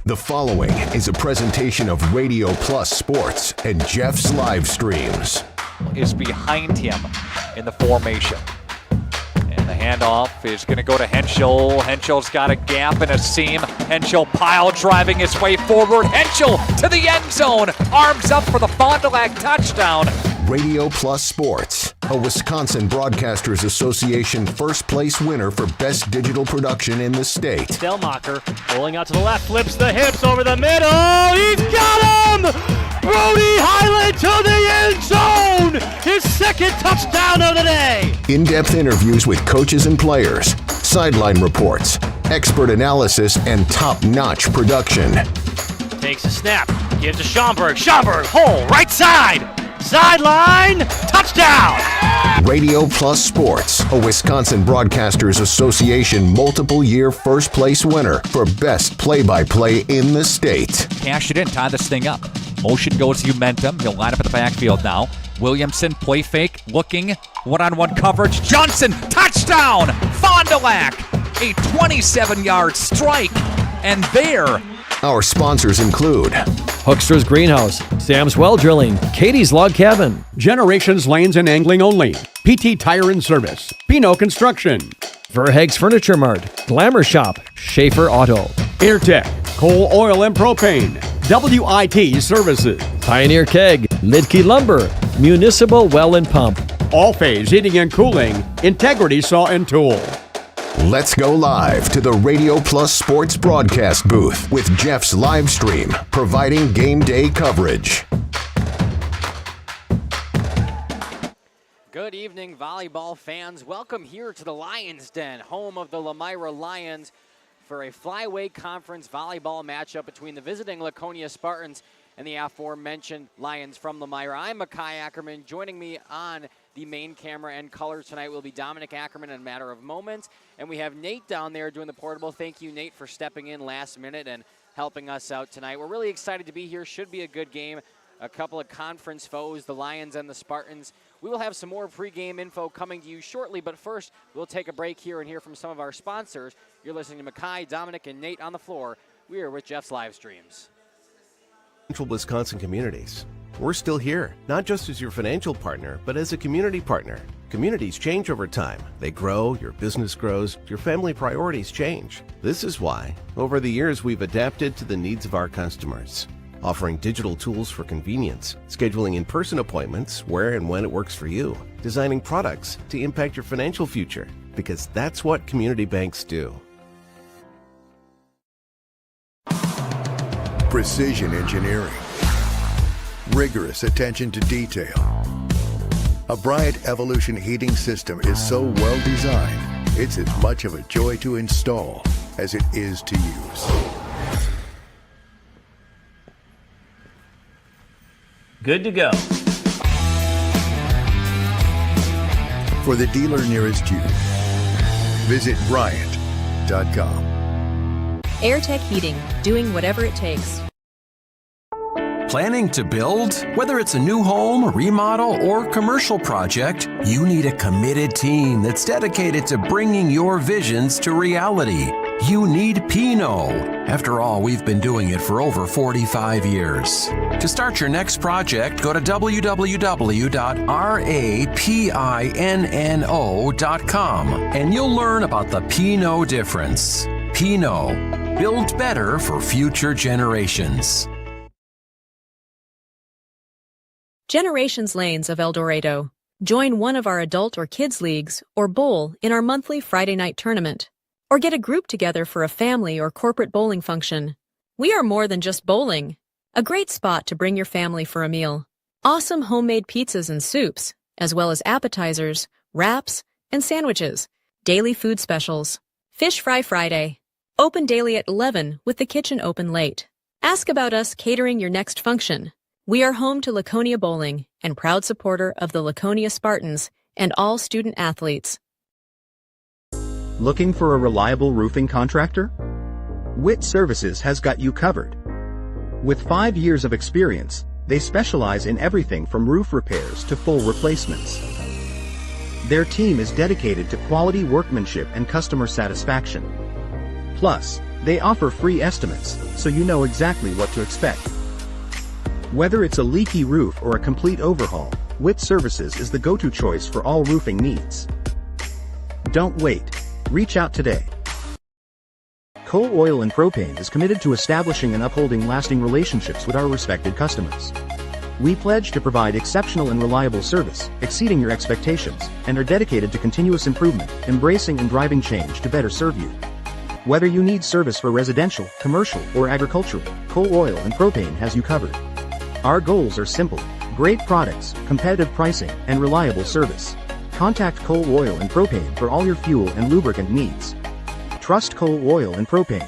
The following is a presentation of Radio Plus Sports and Jeff's Livestreams. Is behind him in the formation. And the handoff is going to go to Henschel. Henschel's got a gap and a seam. Henschel pile driving his way forward. Henschel to the end zone. Arms up for the Fond du Lac touchdown. Radio Plus Sports, a Wisconsin Broadcasters Association first place winner for best digital production in the state. Delmacher rolling out to the left, flips the hips over the middle. He's got him! Brody Highland to the end zone! His second touchdown of the day! In-depth interviews with coaches and players, sideline reports, expert analysis, and top-notch production. Takes a snap, gives to Schomburg. Schomburg, hole, right side! Sideline, touchdown! Radio Plus Sports, a Wisconsin Broadcasters Association multiple-year first-place winner for best play-by-play in the state. Cash it in, tie this thing up. Motion goes to Momentum. He'll line up at the backfield now. Williamson, play fake, looking, one-on-one coverage. Johnson, touchdown! Fond du Lac, a 27-yard strike. And there, our sponsors include Hoekstra's Greenhouse, Sam's Well Drilling, Katie's Log Cabin, Generations Lanes and Angling Only, PT Tire and Service, Pinot Construction, Verheg's Furniture Mart, Glamour Shop, Schaefer Auto, Airtech, Coal, Oil and Propane, WIT Services, Pioneer Keg, Lidke Lumber, Municipal Well and Pump, All Phase Heating and Cooling, Integrity Saw and Tool. Let's go live to the Radio Plus Sports broadcast booth with Jeff's Livestream, providing game day coverage. Good evening, volleyball fans. Welcome here to the Lions Den, home of the Lomira Lions, for a flyweight conference volleyball matchup between the visiting Laconia Spartans and the aforementioned Lions from Lomira. I'm Makai Ackerman. Joining me on the main camera and colors tonight will be Dominic Ackerman in a matter of moments. And we have Nate down there doing the portable. Thank you, Nate, for stepping in last minute and helping us out tonight. We're really excited to be here. Should be a good game. A couple of conference foes, the Lions and the Spartans. We will have some more pregame info coming to you shortly, but first we'll take a break here and hear from some of our sponsors. You're listening to Makai, Dominic, and Nate on the floor. We are with Jeff's Livestreams. Central Wisconsin communities. We're still here, not just as your financial partner, but as a community partner. Communities change over time. They grow, your business grows, your family priorities change. This is why, over the years, we've adapted to the needs of our customers, offering digital tools for convenience, scheduling in-person appointments where and when it works for you, designing products to impact your financial future, because that's what community banks do. Precision engineering, rigorous attention to detail. A Bryant Evolution heating system is so well designed, it's as much of a joy to install as it is to use. Good to go. For the dealer nearest you, visit Bryant.com. Airtech Heating, doing whatever it takes. Planning to build? Whether it's a new home, remodel, or commercial project, you need a committed team that's dedicated to bringing your visions to reality. You need Pinot. After all, we've been doing it for over 45 years. To start your next project, go to www.rapinno.com and you'll learn about the Pinot difference. Pinot, build better for future generations. Generations Lanes of El Dorado. Join one of our adult or kids leagues or bowl in our monthly Friday night tournament. Or get a group together for a family or corporate bowling function. We are more than just bowling. A great spot to bring your family for a meal. Awesome homemade pizzas and soups, as well as appetizers, wraps, and sandwiches. Daily food specials. Fish Fry Friday. Open daily at 11 with the kitchen open late. Ask about us catering your next function. We are home to Laconia Bowling and proud supporter of the Laconia Spartans and all student athletes. Looking for a reliable roofing contractor? Witt Services has got you covered. With 5 years of experience, they specialize in everything from roof repairs to full replacements. Their team is dedicated to quality workmanship and customer satisfaction. Plus, They offer free estimates, so you know exactly what to expect. Whether it's a leaky roof or a complete overhaul, Witt Services is the go-to choice for all roofing needs. Don't wait. Reach out today. Coal Oil and Propane is committed to establishing and upholding lasting relationships with our respected customers. We pledge to provide exceptional and reliable service, exceeding your expectations, and are dedicated to continuous improvement, embracing and driving change to better serve you. Whether you need service for residential, commercial, or agricultural, Coal Oil and Propane has you covered. Our goals are simple: great products, competitive pricing, and reliable service. Contact Coal Oil and Propane for all your fuel and lubricant needs. Trust Coal Oil and Propane.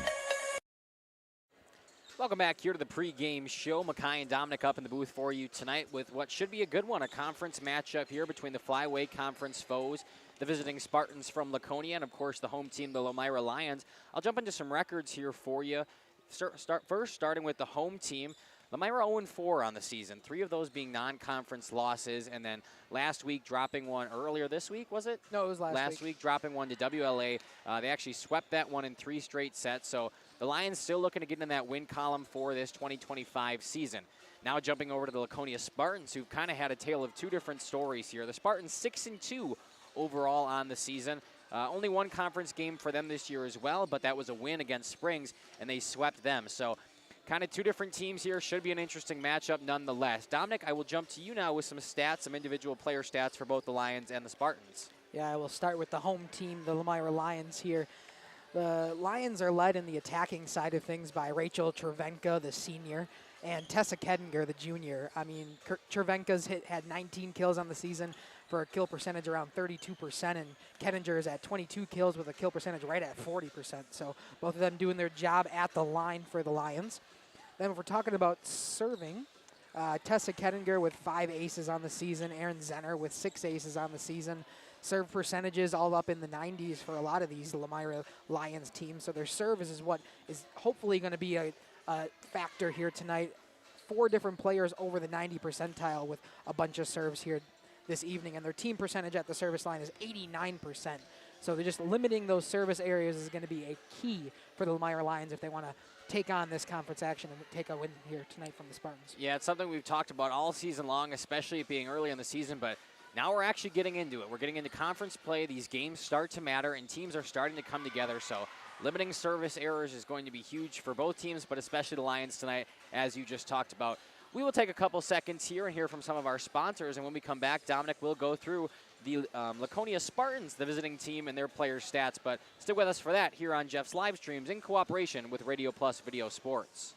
Welcome back here to the pregame show. Mackay and Dominic up in the booth for you tonight with what should be a good one, a conference matchup here between the Flyweight Conference foes, the visiting Spartans from Laconia, and of course the home team, the Lomira Lions. I'll jump into some records here for you. Starting with the home team. Lomira 0-4 on the season, 3 of those being non-conference losses, and then last week dropping one earlier this week, was it? No, it was last week, dropping one to WLA. They actually swept that one in 3 straight sets, so the Lions still looking to get in that win column for this 2025 season. Now jumping over to the Laconia Spartans, who've kind of had a tale of 2 different stories here. The Spartans 6-2 overall on the season. Only 1 conference game for them this year as well, but that was a win against Springs, and they swept them. So kind of 2 different teams here. Should be an interesting matchup nonetheless. Dominic, I will jump to you now with some stats, some individual player stats for both the Lions and the Spartans. Yeah, I will start with the home team, the Lomira Lions here. The Lions are led in the attacking side of things by Rachel Chervenka, the senior, and Tessa Kettinger, the junior. I mean, Chervenka's had 19 kills on the season for a kill percentage around 32%, and Kettinger is at 22 kills with a kill percentage right at 40%. So both of them doing their job at the line for the Lions. Then if we're talking about serving, Tessa Kettinger with 5 aces on the season, Erin Zenner with 6 aces on the season. Serve percentages all up in the 90s for a lot of these Lomira Lions teams. So their service is what is hopefully going to be a factor here tonight. 4 different players over the 90 percentile with a bunch of serves here this evening. And their team percentage at the service line is 89%. So they're just limiting those service areas is going to be a key for the Lomira Lions if they want to take on this conference action and take a win here tonight from the Spartans. Yeah, it's something we've talked about all season long, especially it being early in the season, but now we're actually getting into it. We're getting into conference play. These games start to matter, and teams are starting to come together. So limiting service errors is going to be huge for both teams, but especially the Lions tonight, as you just talked about. We will take a couple seconds here and hear from some of our sponsors, and when we come back, Dominic will go through the Laconia Spartans, the visiting team, and their players' stats. But stick with us for that here on Jeff's Livestreams in cooperation with Radio Plus Video Sports.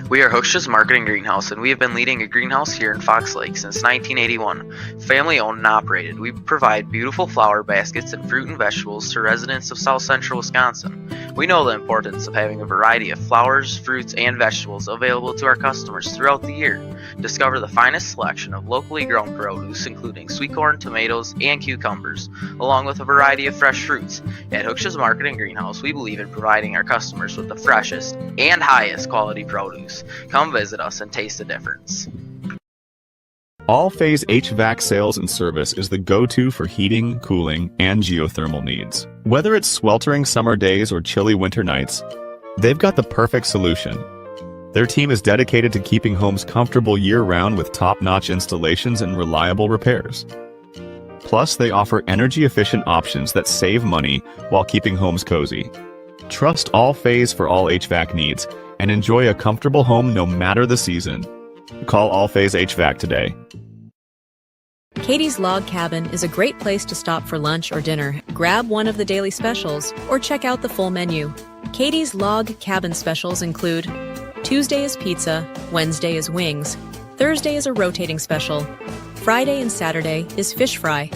We are Hosha's Marketing Greenhouse, and we have been leading a greenhouse here in Fox Lake since 1981. Family owned and operated, we provide beautiful flower baskets and fruit and vegetables to residents of South Central Wisconsin. We know the importance of having a variety of flowers, fruits, and vegetables available to our customers throughout the year. Discover the finest selection of locally grown produce, including sweet corn, tomatoes, and cucumbers, along with a variety of fresh fruits. At Hosha's Marketing Greenhouse, we believe in providing our customers with the freshest and highest quality produce. Come visit us and taste the difference. All-Phase HVAC sales and service is the go-to for heating, cooling, and geothermal needs. Whether it's sweltering summer days or chilly winter nights, they've got the perfect solution. Their team is dedicated to keeping homes comfortable year-round with top-notch installations and reliable repairs. Plus, they offer energy-efficient options that save money while keeping homes cozy. Trust All-Phase for all HVAC needs and enjoy a comfortable home no matter the season. Call All-Phase HVAC today. Katie's Log Cabin is a great place to stop for lunch or dinner, grab one of the daily specials, or check out the full menu. Katie's Log Cabin specials include Tuesday is pizza, Wednesday is wings, Thursday is a rotating special, Friday and Saturday is fish fry,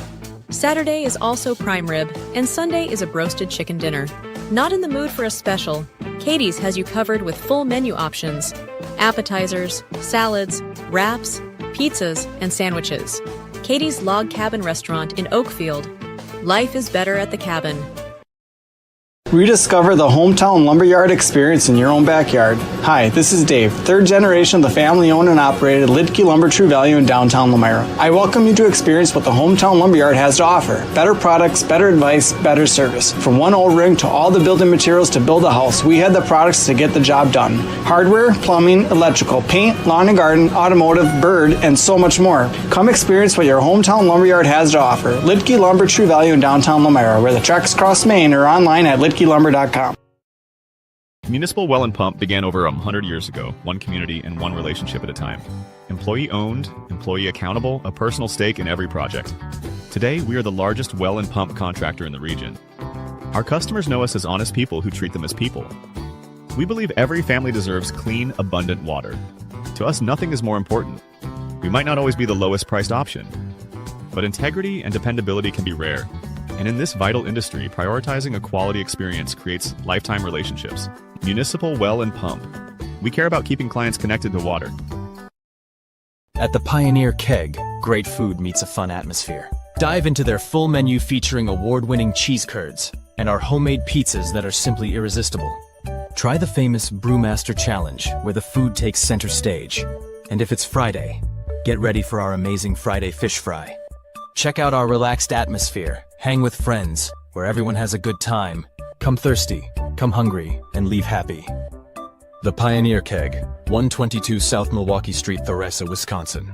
Saturday is also prime rib, and Sunday is a broasted chicken dinner. Not in the mood for a special? Katie's has you covered with full menu options, appetizers, salads, wraps, pizzas, and sandwiches. Katie's Log Cabin Restaurant in Oakfield. Life is better at the cabin. Rediscover the hometown lumberyard experience in your own backyard. Hi, this is Dave, third generation of the family-owned and operated Lidke Lumber True Value in downtown Lomira. I welcome you to experience what the hometown lumberyard has to offer. Better products, better advice, better service. From one O-ring to all the building materials to build a house, we had the products to get the job done. Hardware, plumbing, electrical, paint, lawn and garden, automotive, bird, and so much more. Come experience what your hometown lumberyard has to offer. Lidke Lumber True Value in downtown Lomira, where the tracks cross Main, or online at lidkelumber.com. Municipal Well and Pump began over 100 years ago, one community and one relationship at a time. Employee owned, employee accountable, a personal stake in every project. Today, we are the largest well and pump contractor in the region. Our customers know us as honest people who treat them as people. We believe every family deserves clean, abundant water. To us, nothing is more important. We might not always be the lowest priced option, but integrity and dependability can be rare. And in this vital industry, prioritizing a quality experience creates lifetime relationships. Municipal Well and Pump. We care about keeping clients connected to water. At the Pioneer Keg, great food meets a fun atmosphere. Dive into their full menu featuring award-winning cheese curds and our homemade pizzas that are simply irresistible. Try the famous Brewmaster Challenge, where the food takes center stage. And if it's Friday, get ready for our amazing Friday fish fry. Check out our relaxed atmosphere. Hang with friends, where everyone has a good time. Come thirsty, come hungry, and leave happy. The Pioneer Keg, 122 South Milwaukee Street, Theresa, Wisconsin.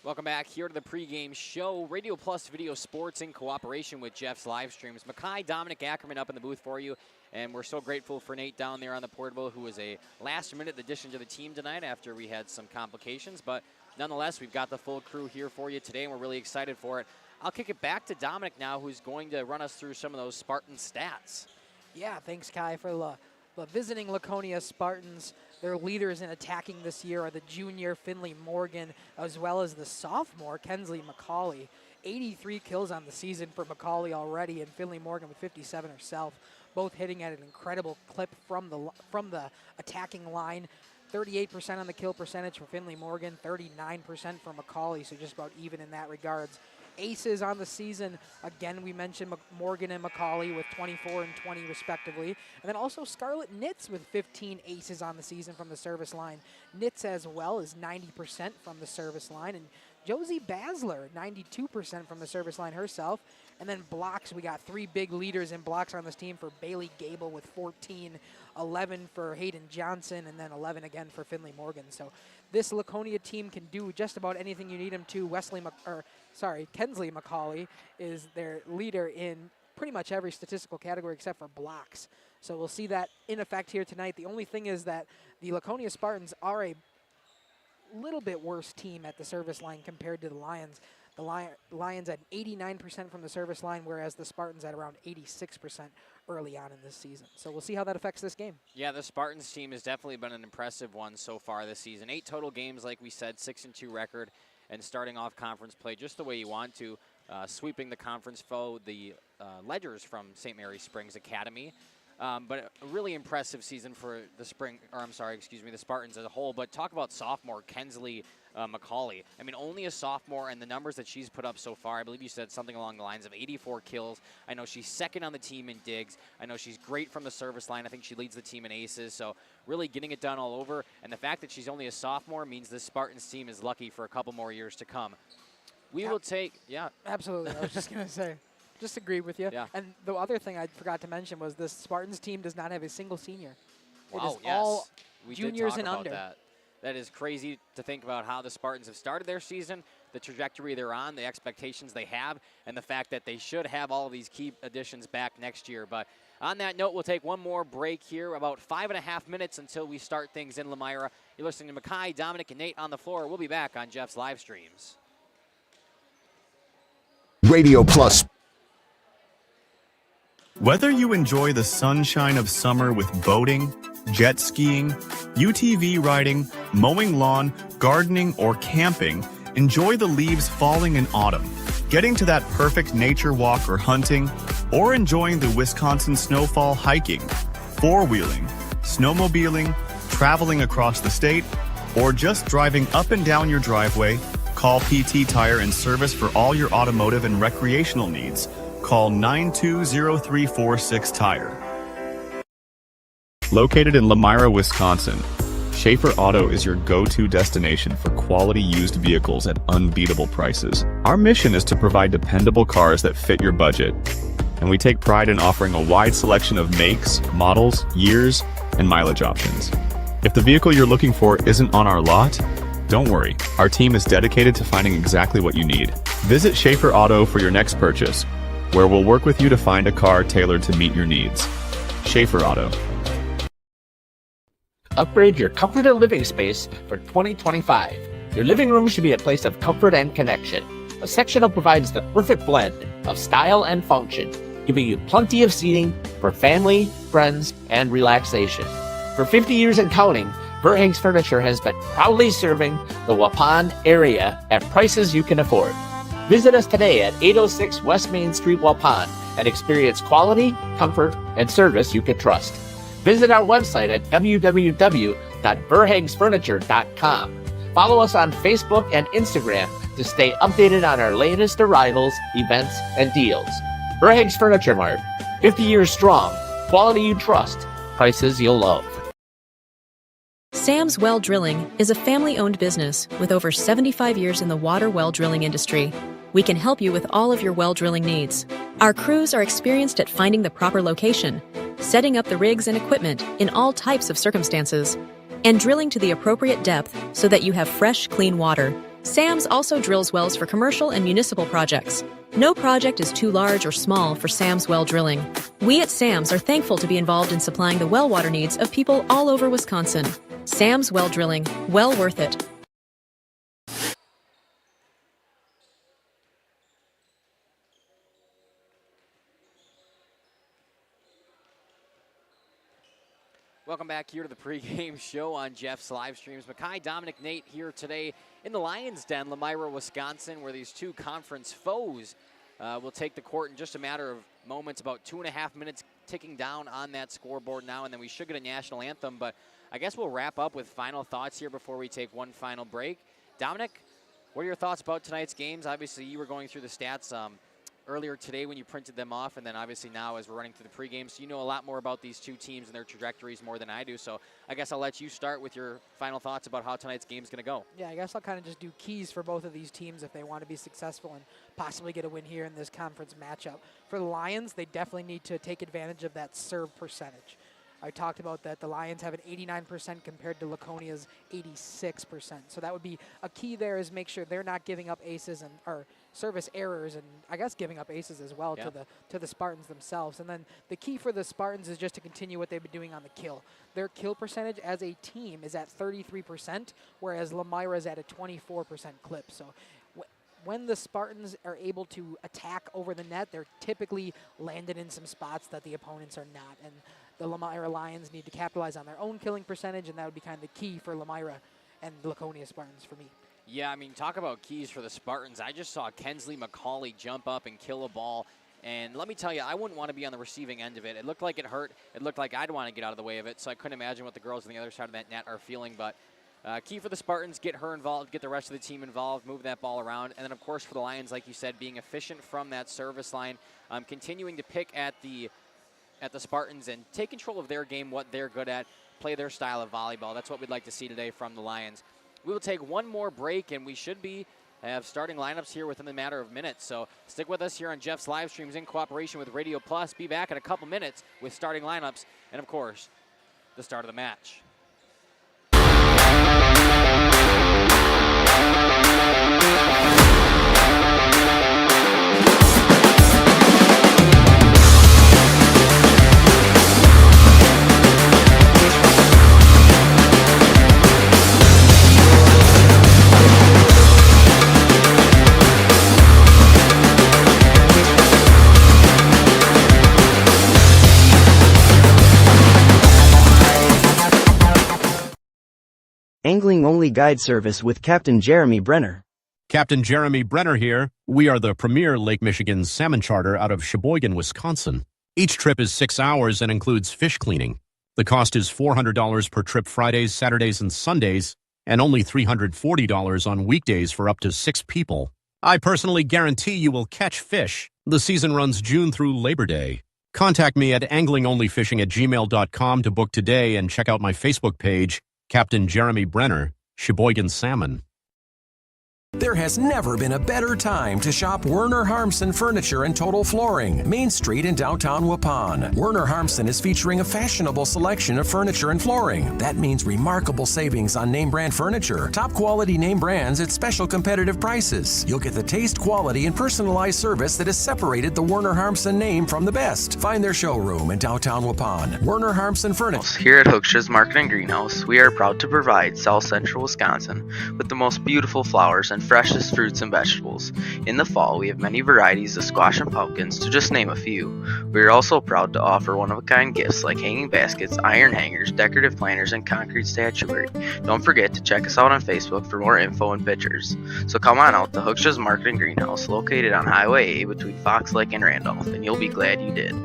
Welcome back here to the pregame show. Radio Plus Video Sports in cooperation with Jeff's Livestreams. Mackay, Dominic Ackerman up in the booth for you. And we're so grateful for Nate down there on the portable, who was a last-minute addition to the team tonight after we had some complications. But nonetheless, we've got the full crew here for you today, and we're really excited for it. I'll kick it back to Dominic now, who's going to run us through some of those Spartan stats. Yeah, thanks, Kai, for the visiting Laconia Spartans. Their leaders in attacking this year are the junior Finley Morgan, as well as the sophomore Kensley McCauley. 83 kills on the season for McCauley already, and Finley Morgan with 57 herself, both hitting at an incredible clip from the attacking line. 38% on the kill percentage for Finley Morgan, 39% for McCauley, so just about even in that regards. Aces on the season, again, we mentioned Morgan and McCauley with 24 and 20 respectively. And then also Scarlett Nitz with 15 aces on the season from the service line. Nitz as well is 90% from the service line. And Josie Basler, 92% from the service line herself. And then blocks, we got three big leaders in blocks on this team for Bailey Gable with 14, 11 for Hayden Johnson, and then 11 again for Finley Morgan. So this Laconia team can do just about anything you need them to. Kensley McCauley is their leader in pretty much every statistical category except for blocks. So we'll see that in effect here tonight. The only thing is that the Laconia Spartans are a little bit worse team at the service line compared to the Lions. The Lions at 89% from the service line, whereas the Spartans at around 86% early on in this season. So we'll see how that affects this game. Yeah, the Spartans team has definitely been an impressive one so far this season. 8 total games, like we said, 6-2 record, and starting off conference play just the way you want to, sweeping the conference foe, the Ledgers from St. Mary's Springs Academy. But a really impressive season for the the Spartans as a whole. But talk about sophomore Kensley McCauley. I mean, only a sophomore, and the numbers that she's put up so far, I believe you said something along the lines of 84 kills. I know she's second on the team in digs. I know she's great from the service line. I think she leads the team in aces. So really getting it done all over. And the fact that she's only a sophomore means this Spartans team is lucky for a couple more years to come. We will take, Absolutely. I was just going to say. Just agree with you. Yeah. And the other thing I forgot to mention was this Spartans team does not have a single senior. Wow, it is all we juniors did talk and about under. That. That is crazy to think about how the Spartans have started their season, the trajectory they're on, the expectations they have, and the fact that they should have all of these key additions back next year. But on that note, we'll take one more break here, about 5.5 minutes until we start things in Lomira. You're listening to Mackay, Dominic, and Nate on the floor. We'll be back on Jeff's live streams. Radio Plus. Whether you enjoy the sunshine of summer with boating, jet skiing, UTV riding, mowing lawn, gardening, or camping, enjoy the leaves falling in autumn, getting to that perfect nature walk or hunting, or enjoying the Wisconsin snowfall hiking, four-wheeling, snowmobiling, traveling across the state, or just driving up and down your driveway, call PT Tire and Service for all your automotive and recreational needs. call 920-346-TIRE. Located in Lomira, Wisconsin, Schaefer Auto is your go-to destination for quality used vehicles at unbeatable prices. Our mission is to provide dependable cars that fit your budget, and we take pride in offering a wide selection of makes, models, years, and mileage options. If the vehicle you're looking for isn't on our lot, don't worry. Our team is dedicated to finding exactly what you need. Visit Schaefer Auto for your next purchase, where we'll work with you to find a car tailored to meet your needs. Schaefer Auto. Upgrade your comfort and living space for 2025. Your living room should be a place of comfort and connection. A sectional provides the perfect blend of style and function, giving you plenty of seating for family, friends, and relaxation. For 50 years and counting, Verheg's Furniture has been proudly serving the Waupun area at prices you can afford. Visit us today at 806 West Main Street, Waupun, and experience quality, comfort, and service you can trust. Visit our website at www.verhegsfurniture.com. Follow us on Facebook and Instagram to stay updated on our latest arrivals, events, and deals. Verheg's Furniture Mart, 50 years strong, quality you trust, prices you'll love. Sam's Well Drilling is a family-owned business with over 75 years in the water well drilling industry. We can help you with all of your well drilling needs. Our crews are experienced at finding the proper location, setting up the rigs and equipment in all types of circumstances, and drilling to the appropriate depth so that you have fresh, clean water. Sam's also drills wells for commercial and municipal projects. No project is too large or small for Sam's Well Drilling. We at Sam's are thankful to be involved in supplying the well water needs of people all over Wisconsin. Sam's Well Drilling, well worth it. Welcome back here to the pregame show on Jeff's Livestreams. Mackay, Dominic, Nate here today in the Lions Den, Lomira, Wisconsin, where these two conference foes will take the court in just a matter of moments, about 2.5 minutes ticking down on that scoreboard now, and then we should get a national anthem. But I guess we'll wrap up with final thoughts here before we take one final break. Dominic, what are your thoughts about tonight's games? Obviously, you were going through the stats earlier today when you printed them off, and then obviously now as we're running through the pregame, so you know a lot more about these two teams and their trajectories more than I do. So I guess I'll let you start with your final thoughts about how tonight's game is going to go. Yeah, I guess I'll kind of just do keys for both of these teams if they want to be successful and possibly get a win here in this conference matchup. For the Lions, they definitely need to take advantage of that serve percentage. I talked about that the Lions have an 89% compared to Laconia's 86%. So that would be a key there, is make sure they're not giving up aces and or service errors, and I guess giving up aces as well to the Spartans themselves. And then the key for the Spartans is just to continue what they've been doing on the kill. Their kill percentage as a team is at 33%, whereas Lomira is at a 24% clip. So when the Spartans are able to attack over the net, they're typically landed in some spots that the opponents are not. And the Lomira Lions need to capitalize on their own killing percentage, and that would be kind of the key for Lomira and the Laconia Spartans for me. Yeah, I mean, talk about keys for the Spartans. I just saw Kensley McCauley jump up and kill a ball, and let me tell you, I wouldn't want to be on the receiving end of it. It looked like it hurt. It looked like I'd want to get out of the way of it, so I couldn't imagine what the girls on the other side of that net are feeling. But key for the Spartans, get her involved, get the rest of the team involved, move that ball around. And then, of course, for the Lions, like you said, being efficient from that service line, continuing to pick at the Spartans and take control of their game, what they're good at, play their style of volleyball. That's what we'd like to see today from the Lions. We will take one more break, and we should have starting lineups here within a matter of minutes. So stick with us here on Jeff's Livestreams in cooperation with Radio Plus. Be back in a couple minutes with starting lineups and, of course, the start of the match. Angling-only guide service with Captain Jeremy Brenner. Captain Jeremy Brenner here. We are the premier Lake Michigan salmon charter out of Sheboygan, Wisconsin. Each trip is 6 hours and includes fish cleaning. The cost is $400 per trip Fridays, Saturdays, and Sundays, and only $340 on weekdays for up to 6 people. I personally guarantee you will catch fish. The season runs June through Labor Day. Contact me at anglingonlyfishing@gmail.com to book today and check out my Facebook page, Captain Jeremy Brenner, Sheboygan Salmon. There has never been a better time to shop Werner Harmsen Furniture and Total Flooring, Main Street in downtown Waupun. Werner Harmsen is featuring a fashionable selection of furniture and flooring. That means remarkable savings on name brand furniture, top quality name brands at special competitive prices. You'll get the taste, quality, and personalized service that has separated the Werner Harmsen name from the best. Find their showroom in downtown Waupun. Werner Harmsen Furniture. Here at Hooksha's Market and Greenhouse, we are proud to provide South Central Wisconsin with the most beautiful flowers and freshest fruits and vegetables. In the fall, we have many varieties of squash and pumpkins, to just name a few. We are also proud to offer one-of-a-kind gifts like hanging baskets, iron hangers, decorative planters, and concrete statuary. Don't forget to check us out on Facebook for more info and pictures. So come on out to Hooksha's Market and Greenhouse, located on Highway A between Fox Lake and Randolph, and you'll be glad you did.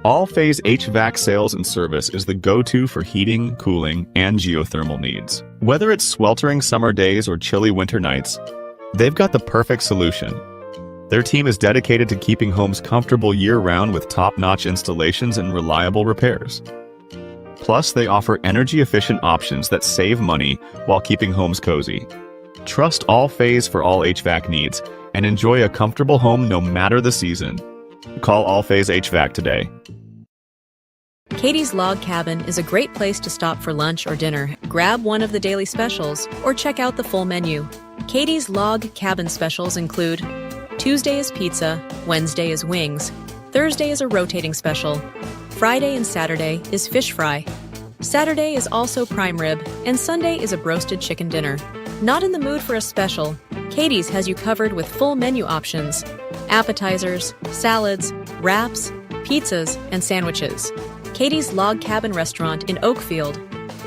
All Phase HVAC sales and service is the go-to for heating, cooling, and geothermal needs. Whether it's sweltering summer days or chilly winter nights, they've got the perfect solution. Their team is dedicated to keeping homes comfortable year-round with top-notch installations and reliable repairs. Plus, they offer energy-efficient options that save money while keeping homes cozy. Trust All Phase for all HVAC needs and enjoy a comfortable home no matter the season. Call All Phase HVAC today. Katie's Log Cabin is a great place to stop for lunch or dinner, grab one of the daily specials, or check out the full menu. Katie's Log Cabin specials include Tuesday is pizza, Wednesday is wings, Thursday is a rotating special, Friday and Saturday is fish fry, Saturday is also prime rib, and Sunday is a broasted chicken dinner. Not in the mood for a special? Katie's has you covered with full menu options, appetizers, salads, wraps, pizzas, and sandwiches. Katie's Log Cabin Restaurant in Oakfield.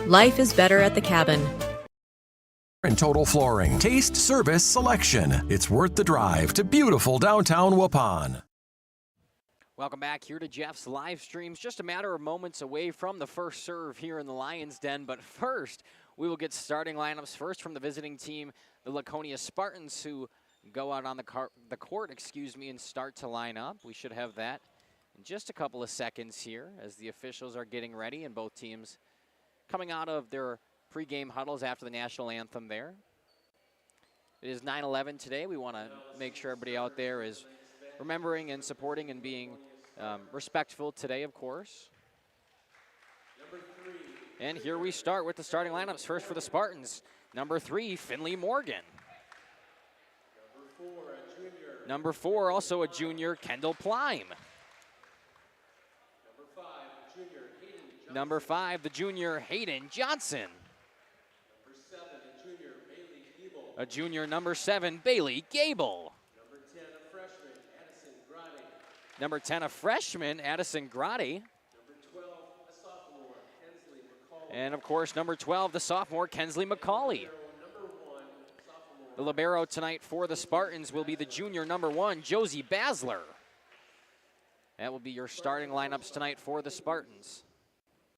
Life is better at the cabin. And Total Flooring. Taste, service, selection. It's worth the drive to beautiful downtown Waupun. Welcome back here to Jeff's live streams. Just a matter of moments away from the first serve here in the Lions Den. But first, we will get starting lineups first from the visiting team, the Laconia Spartans, who go out on the court, and start to line up. We should have that in just a couple of seconds here as the officials are getting ready and both teams coming out of their pregame huddles after the national anthem there. It is 9/11 today. We want to make sure everybody out there is remembering and supporting and being respectful today, of course. And here we start with the starting lineups. First for the Spartans, number 3, Finley Morgan. Number 4, also a junior, Kendall Plime. Number 5, the junior, Hayden Johnson. A junior, number 7, Bailey Gable. Number 10, a freshman, Addison Grady. And, of course, number 12, the sophomore, Kensley McCauley. The libero tonight for the Spartans will be the junior, number 1, Josie Basler. That will be your starting lineups tonight for the Spartans.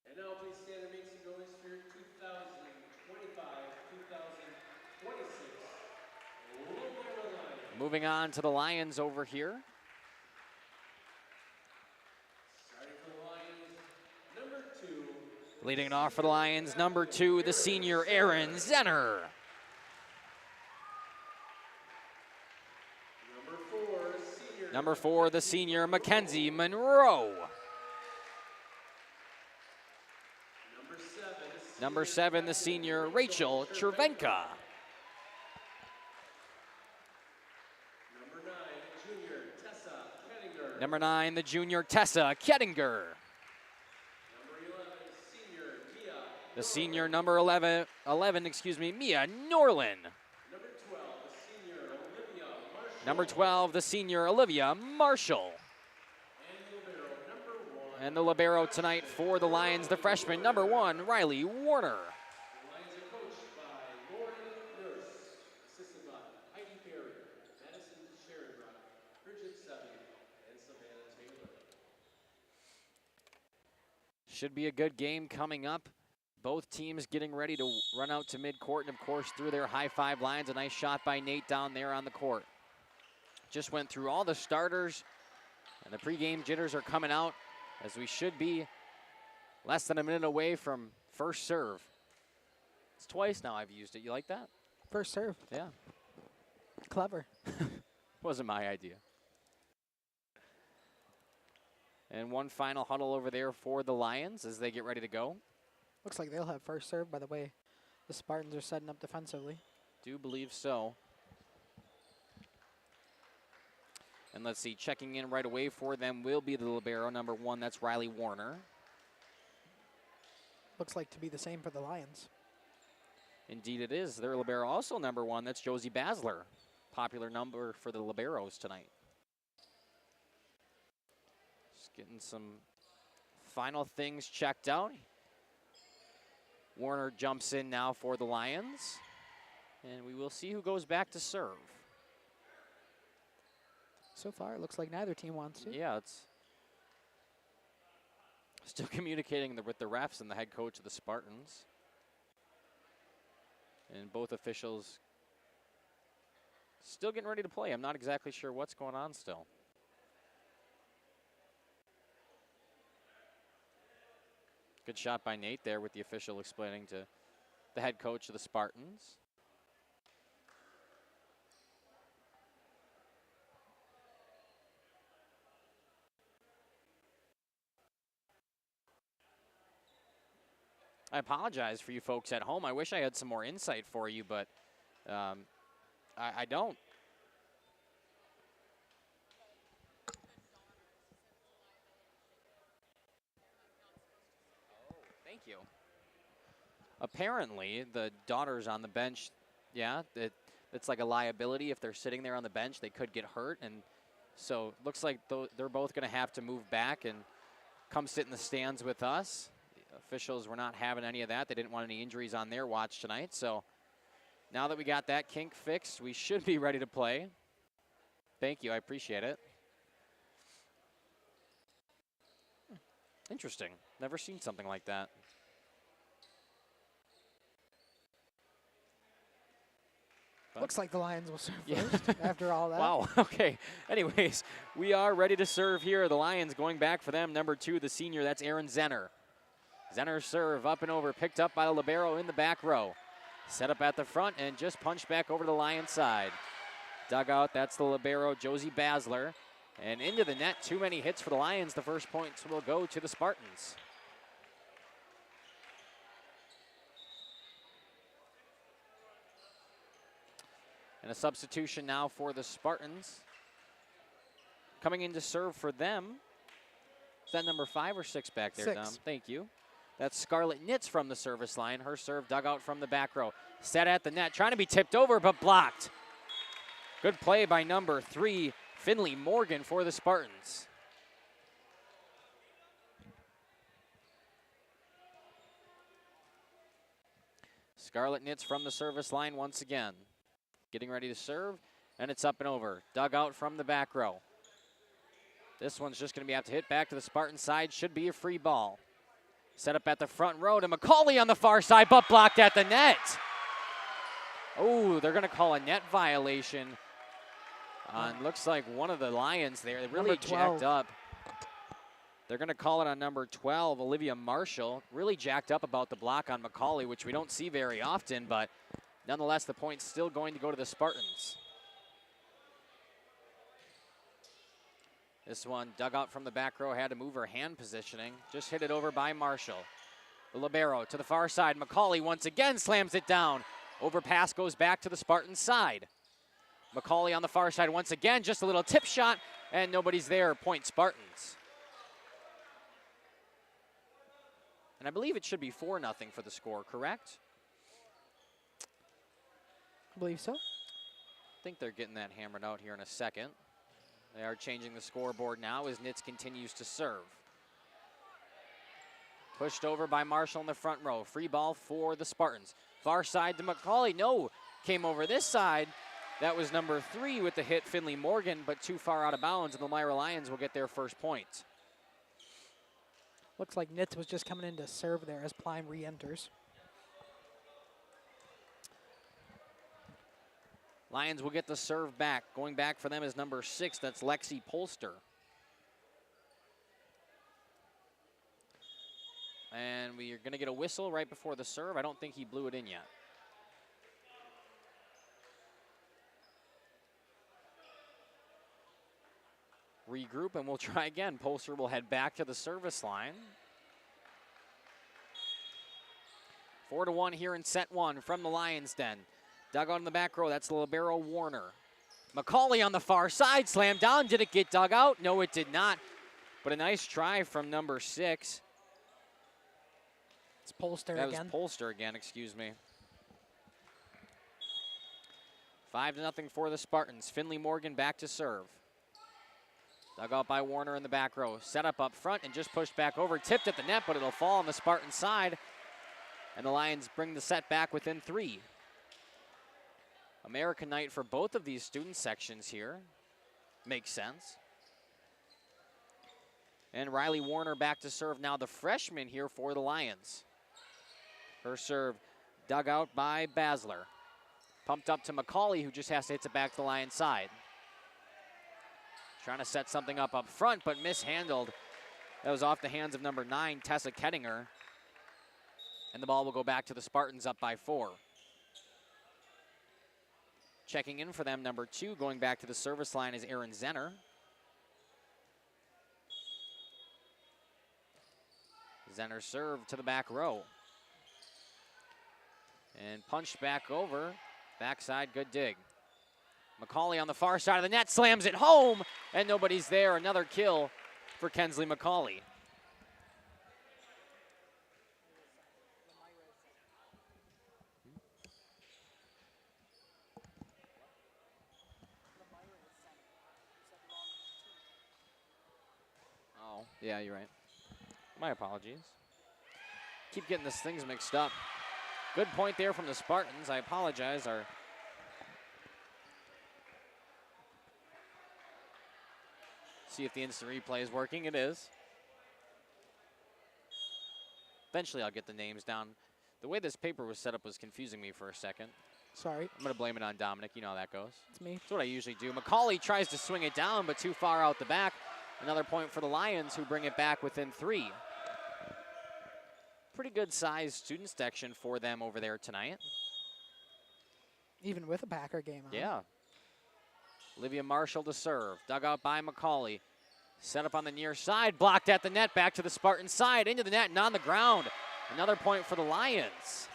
And now please stand and make some noise for your 2025-2026. Moving on to the Lions over here. Leading it off for the Lions, number 2, the senior, Aaron Zenner. Number 4, the senior, Mackenzie Monroe. Number 7, the senior, Rachel Chervenka. Number 9, the junior, Tessa Kettinger. The senior, number 11, Mia Norlin. Number 12, the senior, Olivia Marshall. And the libero tonight for the Lions, the freshman, number 1, Riley Warner. Should be a good game coming up Both teams getting ready to run out to midcourt, and of course through their high five lines. A nice shot by Nate down there on the court. Just went through all the starters, and the pregame jitters are coming out as we should be less than a minute away from first serve. It's twice now I've used it. You like that? First serve. Yeah. Clever. Wasn't my idea. And one final huddle over there for the Lions as they get ready to go. Looks like they'll have first serve by the way the Spartans are setting up defensively. Do believe so. And let's see, checking in right away for them will be the libero, number 1. That's Riley Warner. Looks like to be the same for the Lions. Indeed it is. Their libero also number 1. That's Josie Basler. Popular number for the liberos tonight. Just getting some final things checked out. Warner jumps in now for the Lions. And we will see who goes back to serve. So far, it looks like neither team wants to. Yeah, it's still communicating with the refs and the head coach of the Spartans. And both officials still getting ready to play. I'm not exactly sure what's going on still. Good shot by Nate there with the official explaining to the head coach of the Spartans. I apologize for you folks at home. I wish I had some more insight for you, but I don't. Thank you. Apparently, the daughters on the bench, yeah, it's like a liability. If they're sitting there on the bench, they could get hurt. And so it looks like they're both going to have to move back and come sit in the stands with us. Officials were not having any of that. They didn't want any injuries on their watch tonight. So now that we got that kink fixed, we should be ready to play. Thank you. I appreciate it. Interesting. Never seen something like that. But looks like the Lions will serve first after all that. Wow. Okay. Anyways, we are ready to serve here. The Lions going back for them. Number 2, the senior. That's Aaron Zenner. Zenner serve up and over, picked up by the libero in the back row. Set up at the front and just punched back over to the Lions side. Dugout, that's the libero, Josie Basler. And into the net, too many hits for the Lions. The first points will go to the Spartans. And a substitution now for the Spartans. Coming in to serve for them. Is that number 5 or 6 back there, 6. Dom? Thank you. That's Scarlett Nitz from the service line. Her serve dug out from the back row. Set at the net, trying to be tipped over, but blocked. Good play by number 3, Finley Morgan for the Spartans. Scarlett Nitz from the service line once again. Getting ready to serve, and it's up and over. Dug out from the back row. This one's just going to have to hit back to the Spartan side. Should be a free ball. Set up at the front row to McCauley on the far side, but blocked at the net. Oh, they're going to call a net violation on, looks like one of the Lions there. They really jacked up. They're going to call it on number 12, Olivia Marshall. Really jacked up about the block on McCauley, which we don't see very often, but nonetheless, the point's still going to go to the Spartans. This one dug out from the back row, had to move her hand positioning. Just hit it over by Marshall. The libero to the far side. McCauley once again slams it down. Overpass goes back to the Spartans side. McCauley on the far side once again, just a little tip shot, and nobody's there. Point Spartans. And I believe it should be 4-0 for the score, correct? I believe so. I think they're getting that hammered out here in a second. They are changing the scoreboard now as Nitz continues to serve. Pushed over by Marshall in the front row. Free ball for the Spartans. Far side to McCauley. No, came over this side. That was number 3 with the hit, Finley Morgan, but too far out of bounds, and the Lomira Lions will get their first point. Looks like Nitz was just coming in to serve there as Plime re-enters. Lions will get the serve back. Going back for them is number 6. That's Lexi Polster. And we are going to get a whistle right before the serve. I don't think he blew it in yet. Regroup, and we'll try again. Polster will head back to the service line. 4-1 here in set 1 from the Lions Den. Dug out in the back row, that's the libero Warner. McCauley on the far side, slammed down. Did it get dug out? No, it did not. But a nice try from number 6. It's Polster again. That was Polster again, excuse me. 5-0 for the Spartans. Finley Morgan back to serve. Dug out by Warner in the back row. Set up front and just pushed back over. Tipped at the net, but it'll fall on the Spartan side. And the Lions bring the set back within 3. American night for both of these student sections here. Makes sense. And Riley Warner back to serve now, the freshman here for the Lions. Her serve dug out by Basler. Pumped up to McCauley, who just has to hit it back to the Lions side. Trying to set something up front, but mishandled. That was off the hands of number 9, Tessa Kettinger. And the ball will go back to the Spartans up by 4. Checking in for them, number 2, going back to the service line is Aaron Zenner. Zenner served to the back row. And punched back over. Backside, good dig. McCauley on the far side of the net, slams it home, and nobody's there. Another kill for Kensley McCauley. Oh, yeah, you're right. My apologies. Keep getting these things mixed up. Good point there from the Spartans. I apologize. See if the instant replay is working. It is. Eventually I'll get the names down. The way this paper was set up was confusing me for a second. Sorry. I'm going to blame it on Dominic. You know how that goes. It's me. That's what I usually do. McCauley tries to swing it down, but too far out the back. Another point for the Lions, who bring it back within 3. Pretty good sized student section for them over there tonight. Even with a Packer game on. Yeah. Olivia Marshall to serve. Dug out by McCauley. Set up on the near side. Blocked at the net. Back to the Spartan side. Into the net and on the ground. Another point for the Lions.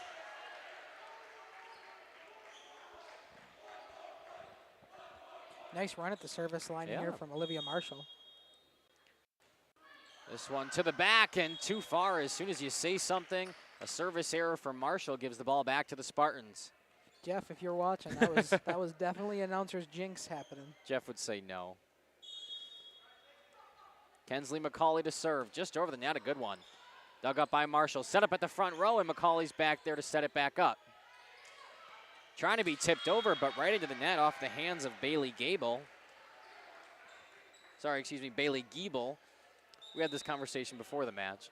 Nice run at the service line here from Olivia Marshall. This one to the back and too far. As soon as you say something, a service error from Marshall gives the ball back to the Spartans. Jeff, if you're watching, that was definitely announcer's jinx happening. Jeff would say no. Kensley McCauley to serve, just over the net, a good one. Dug up by Marshall, set up at the front row, and McCauley's back there to set it back up. Trying to be tipped over, but right into the net off the hands of Bailey Gable. Bailey Giebel. We had this conversation before the match.